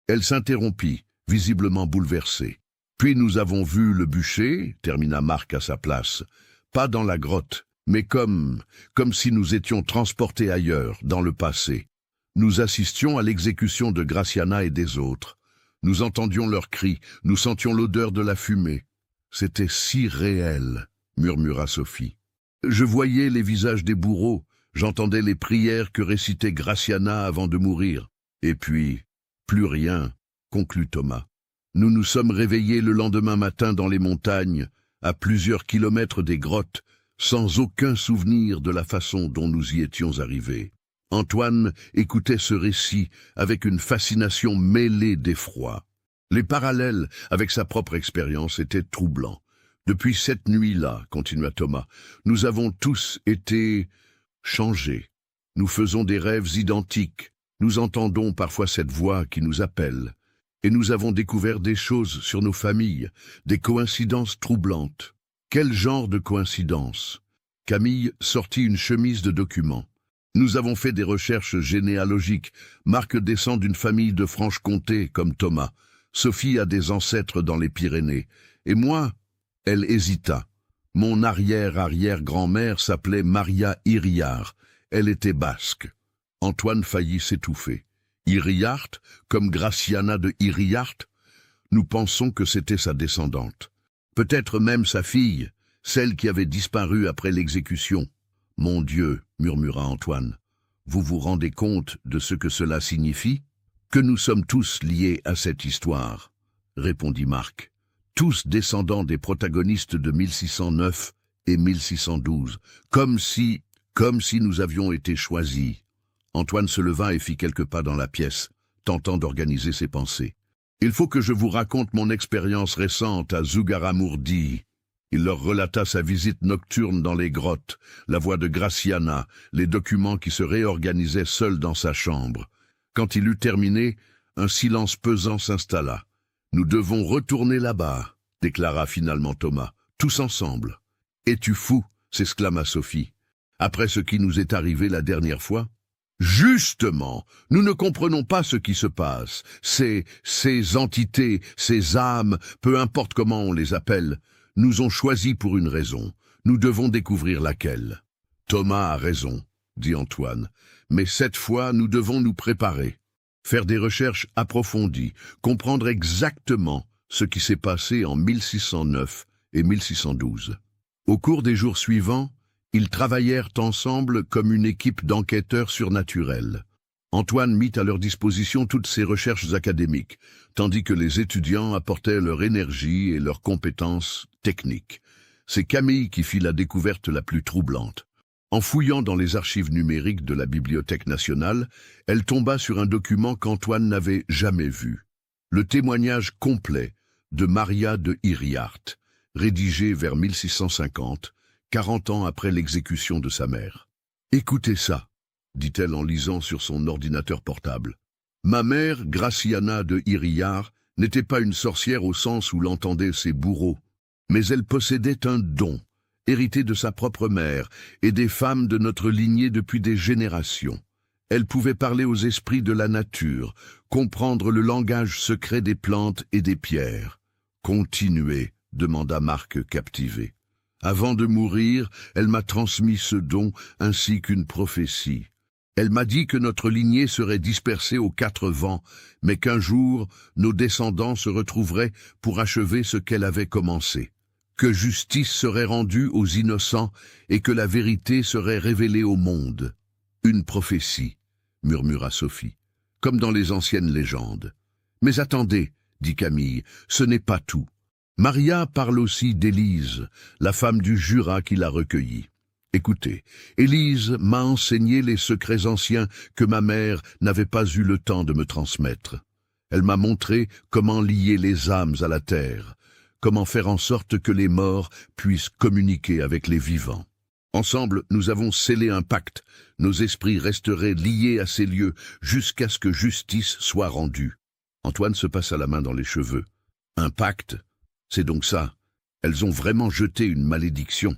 elle s'interrompit, visiblement bouleversée. Puis nous avons vu le bûcher, termina Marc à sa place, pas dans la grotte, mais comme si nous étions transportés ailleurs, dans le passé. Nous assistions à l'exécution de Graciana et des autres. Nous entendions leurs cris, nous sentions l'odeur de la fumée. C'était si réel, murmura Sophie. Je voyais les visages des bourreaux, j'entendais les prières que récitait Graciana avant de mourir. Et puis, plus rien, conclut Thomas. Nous nous sommes réveillés le lendemain matin dans les montagnes, à plusieurs kilomètres des grottes, sans aucun souvenir de la façon dont nous y étions arrivés. Antoine écoutait ce récit avec une fascination mêlée d'effroi. Les parallèles avec sa propre expérience étaient troublants. Depuis cette nuit-là, continua Thomas, nous avons tous été changés. Nous faisons des rêves identiques. Nous entendons parfois cette voix qui nous appelle. Et nous avons découvert des choses sur nos familles, des coïncidences troublantes. Quel genre de coïncidence ? Camille sortit une chemise de documents. Nous avons fait des recherches généalogiques. Marc descend d'une famille de Franche-Comté, comme Thomas. Sophie a des ancêtres dans les Pyrénées. Et moi, elle hésita. Mon arrière-arrière-grand-mère s'appelait Maria Iriart. Elle était basque. Antoine faillit s'étouffer. Iriarte, comme Graciana de Iriarte, nous pensons que c'était sa descendante. Peut-être même sa fille, celle qui avait disparu après l'exécution. Mon Dieu, murmura Antoine, vous vous rendez compte de ce que cela signifie ? Que nous sommes tous liés à cette histoire, répondit Marc. Tous descendants des protagonistes de 1609 et 1612, comme si nous avions été choisis. Antoine se leva et fit quelques pas dans la pièce, tentant d'organiser ses pensées. « Il faut que je vous raconte mon expérience récente à Zugarramurdi. Il leur relata sa visite nocturne dans les grottes, la voix de Graciana, les documents qui se réorganisaient seuls dans sa chambre. Quand il eut terminé, un silence pesant s'installa. « Nous devons retourner là-bas », déclara finalement Thomas, « tous ensemble. »« Es-tu fou ?» s'exclama Sophie. « Après ce qui nous est arrivé la dernière fois ?»« Justement, nous ne comprenons pas ce qui se passe. Ces entités, ces âmes, peu importe comment on les appelle, nous ont choisis pour une raison. Nous devons découvrir laquelle. »« Thomas a raison, » dit Antoine, « mais cette fois nous devons nous préparer. Faire des recherches approfondies, comprendre exactement ce qui s'est passé en 1609 et 1612. » Au cours des jours suivants, ils travaillèrent ensemble comme une équipe d'enquêteurs surnaturels. Antoine mit à leur disposition toutes ses recherches académiques, tandis que les étudiants apportaient leur énergie et leurs compétences techniques. C'est Camille qui fit la découverte la plus troublante. En fouillant dans les archives numériques de la Bibliothèque nationale, elle tomba sur un document qu'Antoine n'avait jamais vu. Le témoignage complet de Maria de Hiriart, rédigé vers 1650, 40 ans après l'exécution de sa mère. « Écoutez ça », dit-elle en lisant sur son ordinateur portable. « Ma mère, Graciana de Hiriart, n'était pas une sorcière au sens où l'entendaient ses bourreaux, mais elle possédait un don, hérité de sa propre mère et des femmes de notre lignée depuis des générations. Elle pouvait parler aux esprits de la nature, comprendre le langage secret des plantes et des pierres. « Continuez », demanda Marc captivé. « Avant de mourir, elle m'a transmis ce don ainsi qu'une prophétie. Elle m'a dit que notre lignée serait dispersée aux 4 vents, mais qu'un jour, nos descendants se retrouveraient pour achever ce qu'elle avait commencé. Que justice serait rendue aux innocents et que la vérité serait révélée au monde. »« Une prophétie, » murmura Sophie, « comme dans les anciennes légendes. »« Mais attendez, » dit Camille, « ce n'est pas tout. Maria parle aussi d'Élise, la femme du Jura qui l'a recueillie. Écoutez, Élise m'a enseigné les secrets anciens que ma mère n'avait pas eu le temps de me transmettre. Elle m'a montré comment lier les âmes à la terre, comment faire en sorte que les morts puissent communiquer avec les vivants. Ensemble, nous avons scellé un pacte. Nos esprits resteraient liés à ces lieux jusqu'à ce que justice soit rendue. Antoine se passa la main dans les cheveux. Un pacte? C'est donc ça. Elles ont vraiment jeté une malédiction,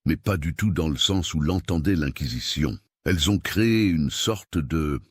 mais pas du tout dans le sens où l'entendait l'Inquisition. Elles ont créé une sorte de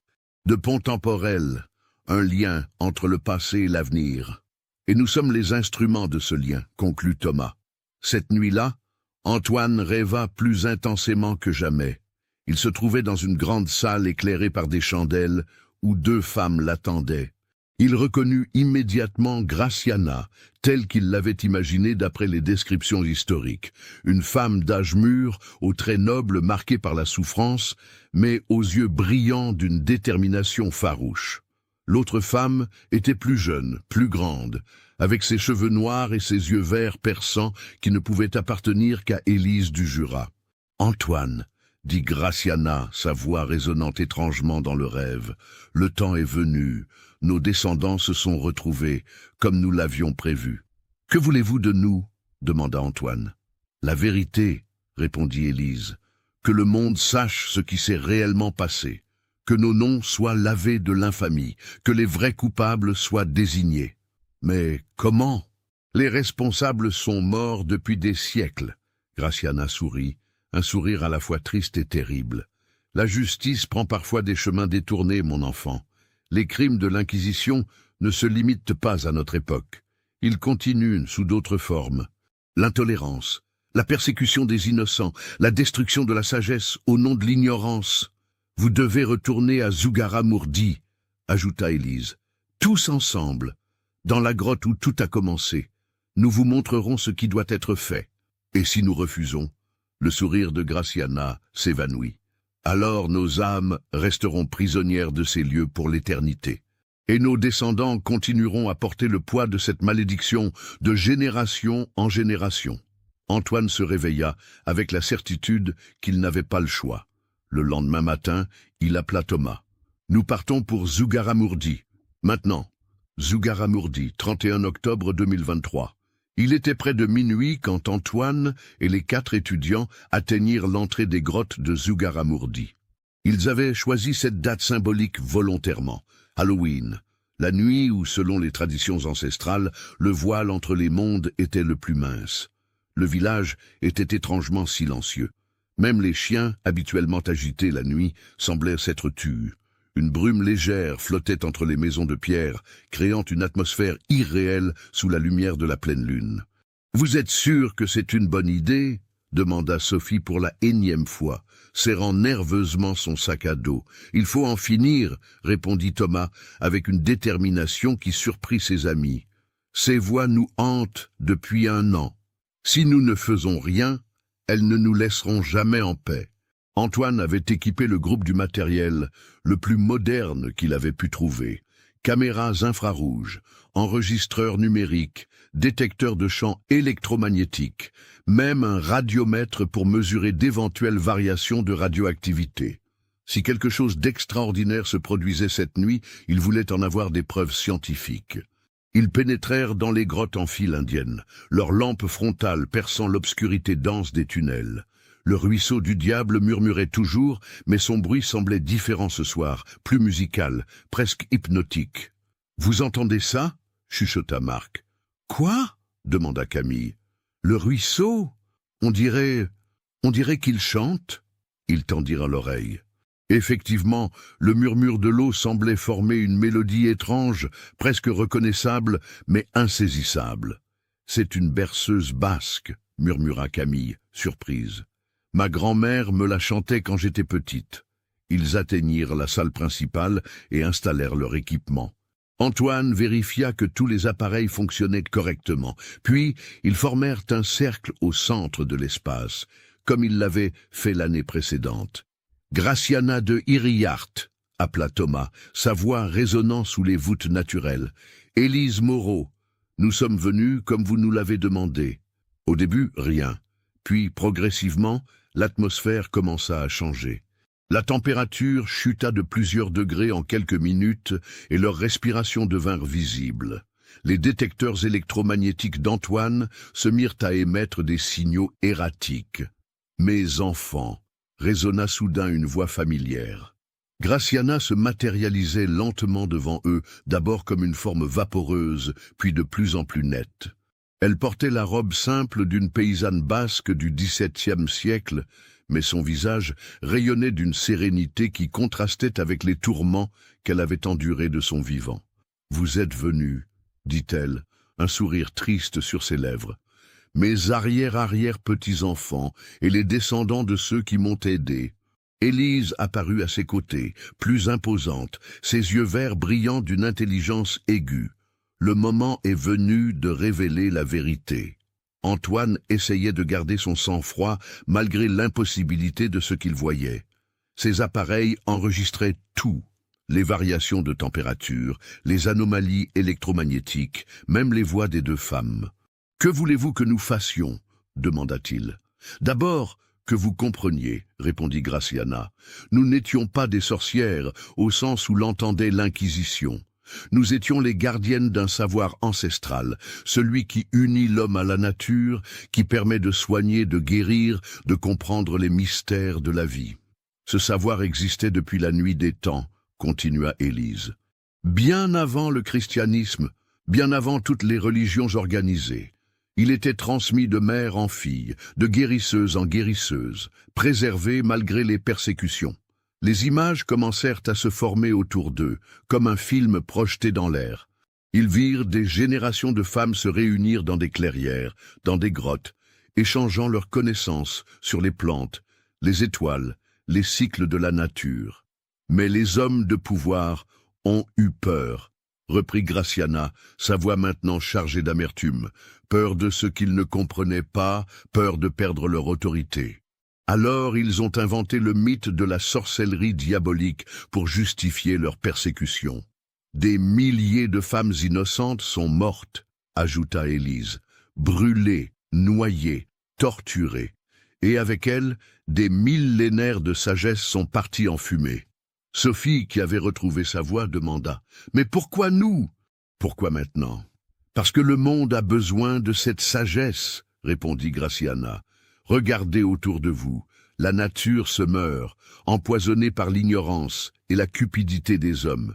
pont temporel, un lien entre le passé et l'avenir. Et nous sommes les instruments de ce lien, conclut Thomas. Cette nuit-là, Antoine rêva plus intensément que jamais. Il se trouvait dans une grande salle éclairée par des chandelles où 2 femmes l'attendaient. Il reconnut immédiatement Graciana, telle qu'il l'avait imaginée d'après les descriptions historiques. Une femme d'âge mûr, aux traits nobles marqués par la souffrance, mais aux yeux brillants d'une détermination farouche. L'autre femme était plus jeune, plus grande, avec ses cheveux noirs et ses yeux verts perçants qui ne pouvaient appartenir qu'à Élise du Jura. « Antoine », dit Graciana, sa voix résonnant étrangement dans le rêve, « le temps est venu. Nos descendants se sont retrouvés, comme nous l'avions prévu. »« Que voulez-vous de nous ?» demanda Antoine. « La vérité, » répondit Élise, « que le monde sache ce qui s'est réellement passé, que nos noms soient lavés de l'infamie, que les vrais coupables soient désignés. »« Mais comment ? Les responsables sont morts depuis des siècles. » Graciana sourit, un sourire à la fois triste et terrible. « La justice prend parfois des chemins détournés, mon enfant. Les crimes de l'Inquisition ne se limitent pas à notre époque. Ils continuent sous d'autres formes. L'intolérance, la persécution des innocents, la destruction de la sagesse au nom de l'ignorance. Vous devez retourner à Zugarramurdi, ajouta Élise. Tous ensemble, dans la grotte où tout a commencé. Nous vous montrerons ce qui doit être fait. Et si nous refusons, le sourire de Graciana s'évanouit. Alors nos âmes resteront prisonnières de ces lieux pour l'éternité. Et nos descendants continueront à porter le poids de cette malédiction de génération en génération. Antoine se réveilla avec la certitude qu'il n'avait pas le choix. Le lendemain matin, il appela Thomas. « Nous partons pour Zugarramurdi. Maintenant. Zugarramurdi, 31 octobre 2023. Il était près de minuit quand Antoine et les 4 étudiants atteignirent l'entrée des grottes de Zugarramurdi. Ils avaient choisi cette date symbolique volontairement, Halloween, la nuit où, selon les traditions ancestrales, le voile entre les mondes était le plus mince. Le village était étrangement silencieux. Même les chiens, habituellement agités la nuit, semblaient s'être tus. Une brume légère flottait entre les maisons de pierre, créant une atmosphère irréelle sous la lumière de la pleine lune. « Vous êtes sûr que c'est une bonne idée ?» demanda Sophie pour la énième fois, serrant nerveusement son sac à dos. « Il faut en finir » répondit Thomas, avec une détermination qui surprit ses amis. « Ces voix nous hantent depuis 1 an. Si nous ne faisons rien, elles ne nous laisseront jamais en paix. » Antoine avait équipé le groupe du matériel le plus moderne qu'il avait pu trouver. Caméras infrarouges, enregistreurs numériques, détecteurs de champs électromagnétiques, même un radiomètre pour mesurer d'éventuelles variations de radioactivité. Si quelque chose d'extraordinaire se produisait cette nuit, ils voulaient en avoir des preuves scientifiques. Ils pénétrèrent dans les grottes en file indienne, leurs lampes frontales perçant l'obscurité dense des tunnels. Le ruisseau du diable murmurait toujours, mais son bruit semblait différent ce soir, plus musical, presque hypnotique. « Vous entendez ça ?» chuchota Marc. « Quoi ?» demanda Camille. « Le ruisseau ? On dirait qu'il chante ?» Ils tendirent l'oreille. Effectivement, le murmure de l'eau semblait former une mélodie étrange, presque reconnaissable, mais insaisissable. « C'est une berceuse basque » murmura Camille, surprise. Ma grand-mère me la chantait quand j'étais petite. Ils atteignirent la salle principale et installèrent leur équipement. Antoine vérifia que tous les appareils fonctionnaient correctement. Puis, ils formèrent un cercle au centre de l'espace, comme ils l'avaient fait l'année précédente. « Graciana de Iriart » appela Thomas, sa voix résonnant sous les voûtes naturelles. « Élise Moreau, nous sommes venus comme vous nous l'avez demandé. » Au début, rien. Puis, progressivement, l'atmosphère commença à changer. La température chuta de plusieurs degrés en quelques minutes et leurs respirations devinrent visibles. Les détecteurs électromagnétiques d'Antoine se mirent à émettre des signaux erratiques. « Mes enfants !» résonna soudain une voix familière. Graciana se matérialisait lentement devant eux, d'abord comme une forme vaporeuse, puis de plus en plus nette. Elle portait la robe simple d'une paysanne basque du XVIIe siècle, mais son visage rayonnait d'une sérénité qui contrastait avec les tourments qu'elle avait endurés de son vivant. « Vous êtes venus, » dit-elle, un sourire triste sur ses lèvres. « Mes arrière-arrière-petits-enfants et les descendants de ceux qui m'ont aidé. » Élise apparut à ses côtés, plus imposante, ses yeux verts brillants d'une intelligence aiguë. Le moment est venu de révéler la vérité. Antoine essayait de garder son sang-froid malgré l'impossibilité de ce qu'il voyait. Ses appareils enregistraient tout, les variations de température, les anomalies électromagnétiques, même les voix des 2 femmes. « Que voulez-vous que nous fassions ?» demanda-t-il. « D'abord, que vous compreniez, » répondit Graciana. « Nous n'étions pas des sorcières, au sens où l'entendait l'Inquisition. Nous étions les gardiennes d'un savoir ancestral, celui qui unit l'homme à la nature, qui permet de soigner, de guérir, de comprendre les mystères de la vie. Ce savoir existait depuis la nuit des temps, continua Élise. Bien avant le christianisme, bien avant toutes les religions organisées. Il était transmis de mère en fille, de guérisseuse en guérisseuse, préservé malgré les persécutions. Les images commencèrent à se former autour d'eux, comme un film projeté dans l'air. Ils virent des générations de femmes se réunir dans des clairières, dans des grottes, échangeant leurs connaissances sur les plantes, les étoiles, les cycles de la nature. Mais les hommes de pouvoir ont eu peur, reprit Graciana, sa voix maintenant chargée d'amertume, peur de ce qu'ils ne comprenaient pas, peur de perdre leur autorité. Alors ils ont inventé le mythe de la sorcellerie diabolique pour justifier leur persécution. Des milliers de femmes innocentes sont mortes, ajouta Élise, brûlées, noyées, torturées, et avec elles, des millénaires de sagesse sont partis en fumée. Sophie, qui avait retrouvé sa voix, demanda « Mais pourquoi nous ?»« Pourquoi maintenant ?» Parce que le monde a besoin de cette sagesse, répondit Graciana. Regardez autour de vous, la nature se meurt, empoisonnée par l'ignorance et la cupidité des hommes.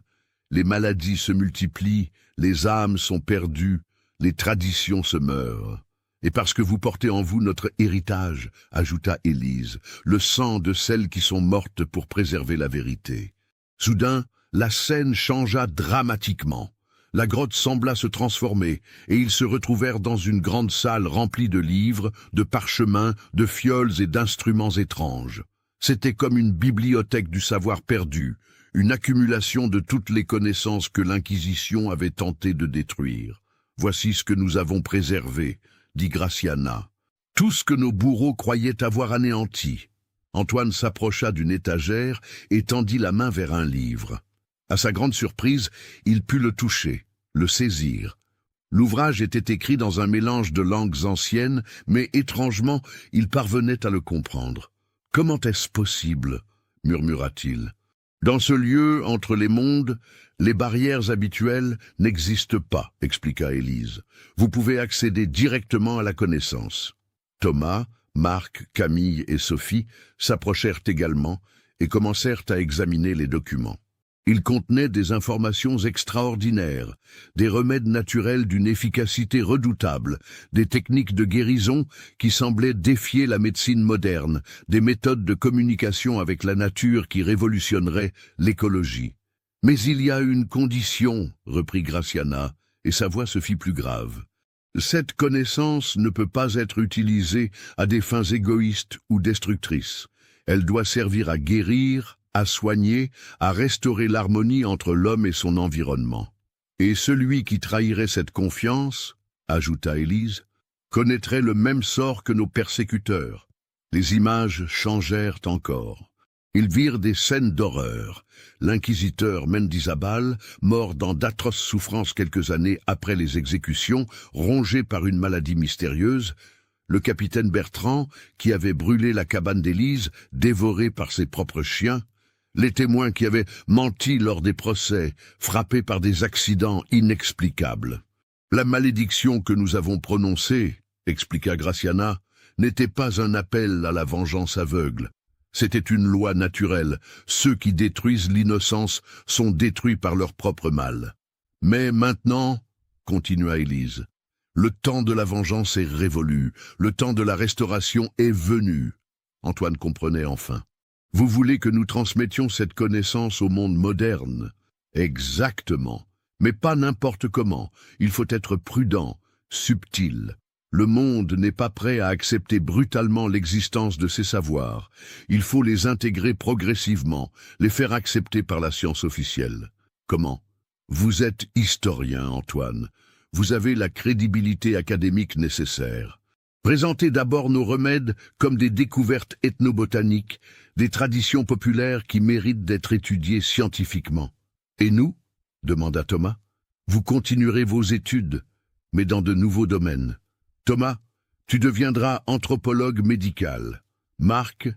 Les maladies se multiplient, les âmes sont perdues, les traditions se meurent. Et parce que vous portez en vous notre héritage, ajouta Élise, le sang de celles qui sont mortes pour préserver la vérité. Soudain, la scène changea dramatiquement. La grotte sembla se transformer, et ils se retrouvèrent dans une grande salle remplie de livres, de parchemins, de fioles et d'instruments étranges. C'était comme une bibliothèque du savoir perdu, une accumulation de toutes les connaissances que l'Inquisition avait tenté de détruire. Voici ce que nous avons préservé, dit Graciana. Tout ce que nos bourreaux croyaient avoir anéanti. Antoine s'approcha d'une étagère et tendit la main vers un livre. À sa grande surprise, il put le toucher, le saisir. L'ouvrage était écrit dans un mélange de langues anciennes, mais étrangement, il parvenait à le comprendre. « Comment est-ce possible ?» murmura-t-il. « Dans ce lieu, entre les mondes, les barrières habituelles n'existent pas, » expliqua Élise. « Vous pouvez accéder directement à la connaissance. » Thomas, Marc, Camille et Sophie s'approchèrent également et commencèrent à examiner les documents. Ils contenaient des informations extraordinaires, des remèdes naturels d'une efficacité redoutable, des techniques de guérison qui semblaient défier la médecine moderne, des méthodes de communication avec la nature qui révolutionneraient l'écologie. « Mais il y a une condition, » reprit Graciana, et sa voix se fit plus grave. « Cette connaissance ne peut pas être utilisée à des fins égoïstes ou destructrices. Elle doit servir à guérir, à soigner, à restaurer l'harmonie entre l'homme et son environnement. Et celui qui trahirait cette confiance, ajouta Élise, connaîtrait le même sort que nos persécuteurs. » Les images changèrent encore. Ils virent des scènes d'horreur. L'inquisiteur Mendizábal, mort dans d'atroces souffrances quelques années après les exécutions, rongé par une maladie mystérieuse, le capitaine Bertrand, qui avait brûlé la cabane d'Élise, dévoré par ses propres chiens, les témoins qui avaient menti lors des procès, frappés par des accidents inexplicables. La malédiction que nous avons prononcée, expliqua Graciana, n'était pas un appel à la vengeance aveugle. C'était une loi naturelle. Ceux qui détruisent l'innocence sont détruits par leur propre mal. Mais maintenant, continua Élise, le temps de la vengeance est révolu, le temps de la restauration est venu. Antoine comprenait enfin. Vous voulez que nous transmettions cette connaissance au monde moderne? Exactement. Mais pas n'importe comment. Il faut être prudent, subtil. Le monde n'est pas prêt à accepter brutalement l'existence de ces savoirs. Il faut les intégrer progressivement, les faire accepter par la science officielle. Comment? Vous êtes historien, Antoine. Vous avez la crédibilité académique nécessaire. Présentez d'abord nos remèdes comme des découvertes ethnobotaniques, des traditions populaires qui méritent d'être étudiées scientifiquement. Et nous? Demanda Thomas. Vous continuerez vos études, mais dans de nouveaux domaines. Thomas, tu deviendras anthropologue médical. Marc,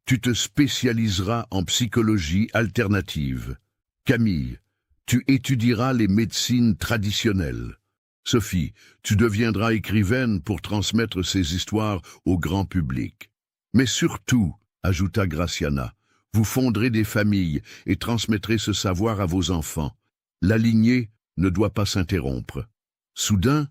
tu te spécialiseras en psychologie alternative. Camille, tu étudieras les médecines traditionnelles. Sophie, tu deviendras écrivaine pour transmettre ces histoires au grand public. Mais surtout, ajouta Graciana, vous fonderez des familles et transmettrez ce savoir à vos enfants. La lignée ne doit pas s'interrompre. Soudain,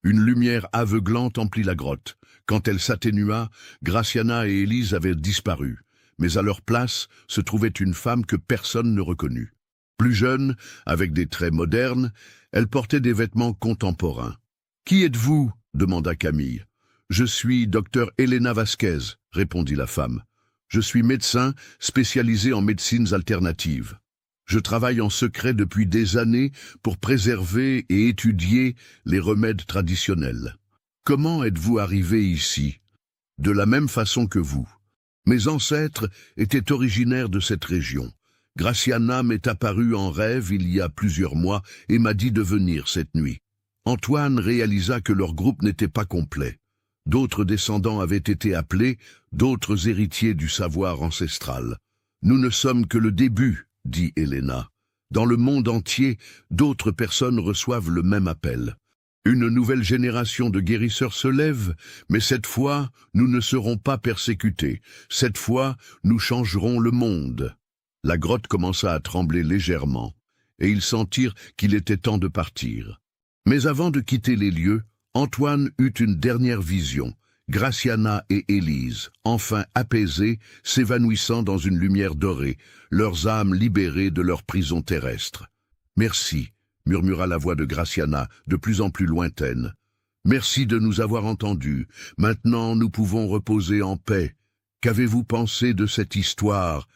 une lumière aveuglante emplit la grotte. Quand elle s'atténua, Graciana et Élise avaient disparu, mais à leur place se trouvait une femme que personne ne reconnut. Plus jeune, avec des traits modernes, elle portait des vêtements contemporains. « Qui êtes-vous » demanda Camille. « Je suis docteur Elena Vasquez » répondit la femme. « Je suis médecin spécialisé en médecines alternatives. Je travaille en secret depuis des années pour préserver et étudier les remèdes traditionnels. Comment êtes-vous arrivé ici? De la même façon que vous. Mes ancêtres étaient originaires de cette région. Graciana m'est apparue en rêve il y a plusieurs mois et m'a dit de venir cette nuit. Antoine réalisa que leur groupe n'était pas complet. D'autres descendants avaient été appelés, d'autres héritiers du savoir ancestral. Nous ne sommes que le début, dit Elena. Dans le monde entier, d'autres personnes reçoivent le même appel. Une nouvelle génération de guérisseurs se lève, mais cette fois, nous ne serons pas persécutés. Cette fois, nous changerons le monde. La grotte commença à trembler légèrement, et ils sentirent qu'il était temps de partir. Mais avant de quitter les lieux, Antoine eut une dernière vision. Graciana et Élise, enfin apaisées, s'évanouissant dans une lumière dorée, leurs âmes libérées de leur prison terrestre. « Merci », murmura la voix de Graciana, de plus en plus lointaine. « Merci de nous avoir entendus. Maintenant, nous pouvons reposer en paix. Qu'avez-vous pensé de cette histoire ?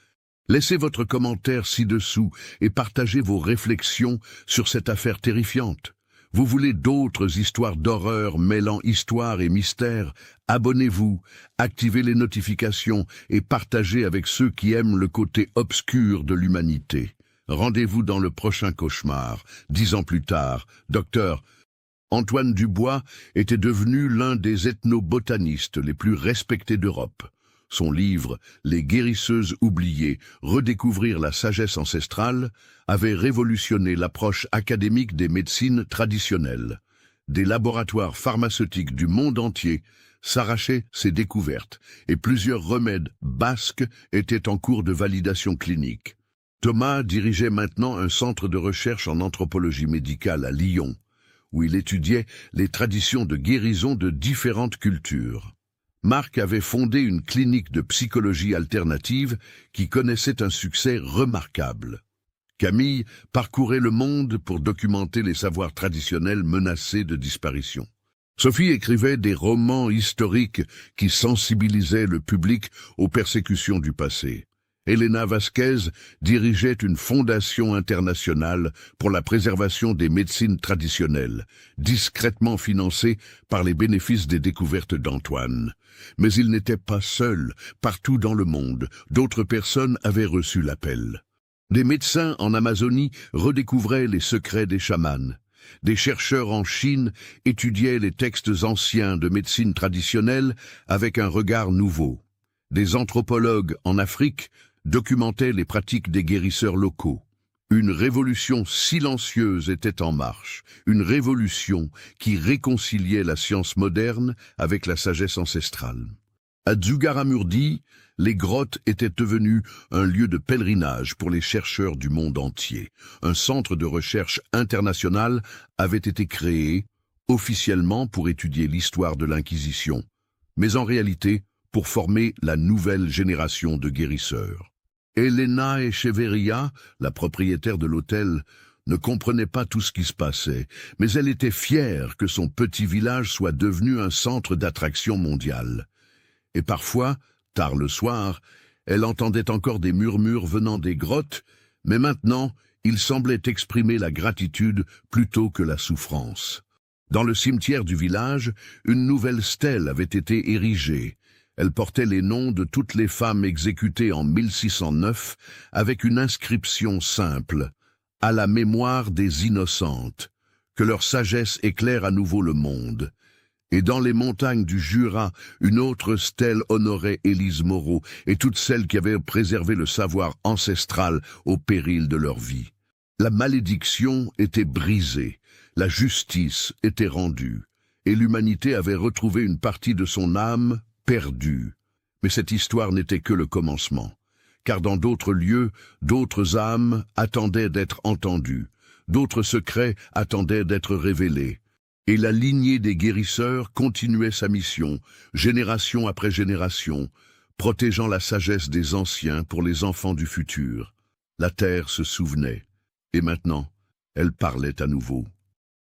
Laissez votre commentaire ci-dessous et partagez vos réflexions sur cette affaire terrifiante. Vous voulez d'autres histoires d'horreur mêlant histoire et mystère? Abonnez-vous, activez les notifications et partagez avec ceux qui aiment le côté obscur de l'humanité. Rendez-vous dans le prochain cauchemar. 10 ans plus tard, Dr. Antoine Dubois était devenu l'un des ethnobotanistes les plus respectés d'Europe. Son livre « Les guérisseuses oubliées, redécouvrir la sagesse ancestrale » avait révolutionné l'approche académique des médecines traditionnelles. Des laboratoires pharmaceutiques du monde entier s'arrachaient ses découvertes et plusieurs remèdes basques étaient en cours de validation clinique. Thomas dirigeait maintenant un centre de recherche en anthropologie médicale à Lyon, où il étudiait les traditions de guérison de différentes cultures. Marc avait fondé une clinique de psychologie alternative qui connaissait un succès remarquable. Camille parcourait le monde pour documenter les savoirs traditionnels menacés de disparition. Sophie écrivait des romans historiques qui sensibilisaient le public aux persécutions du passé. Elena Vasquez dirigeait une fondation internationale pour la préservation des médecines traditionnelles, discrètement financée par les bénéfices des découvertes d'Antoine. Mais il n'était pas seul. Partout dans le monde, d'autres personnes avaient reçu l'appel. Des médecins en Amazonie redécouvraient les secrets des chamans. Des chercheurs en Chine étudiaient les textes anciens de médecine traditionnelle avec un regard nouveau. Des anthropologues en Afrique documentaient les pratiques des guérisseurs locaux. Une révolution silencieuse était en marche, une révolution qui réconciliait la science moderne avec la sagesse ancestrale. À Zugarramurdi, les grottes étaient devenues un lieu de pèlerinage pour les chercheurs du monde entier. Un centre de recherche international avait été créé, officiellement pour étudier l'histoire de l'Inquisition, mais en réalité pour former la nouvelle génération de guérisseurs. Elena Echeverria, la propriétaire de l'hôtel, ne comprenait pas tout ce qui se passait, mais elle était fière que son petit village soit devenu un centre d'attraction mondiale. Et parfois, tard le soir, elle entendait encore des murmures venant des grottes, mais maintenant, ils semblaient exprimer la gratitude plutôt que la souffrance. Dans le cimetière du village, une nouvelle stèle avait été érigée. Elle portait les noms de toutes les femmes exécutées en 1609 avec une inscription simple « À la mémoire des innocentes, que leur sagesse éclaire à nouveau le monde ». Et dans les montagnes du Jura, une autre stèle honorait Élise Moreau et toutes celles qui avaient préservé le savoir ancestral au péril de leur vie. La malédiction était brisée, la justice était rendue, et l'humanité avait retrouvé une partie de son âme perdue. Mais cette histoire n'était que le commencement, car dans d'autres lieux, d'autres âmes attendaient d'être entendues, d'autres secrets attendaient d'être révélés. Et la lignée des guérisseurs continuait sa mission, génération après génération, protégeant la sagesse des anciens pour les enfants du futur. La terre se souvenait, et maintenant, elle parlait à nouveau.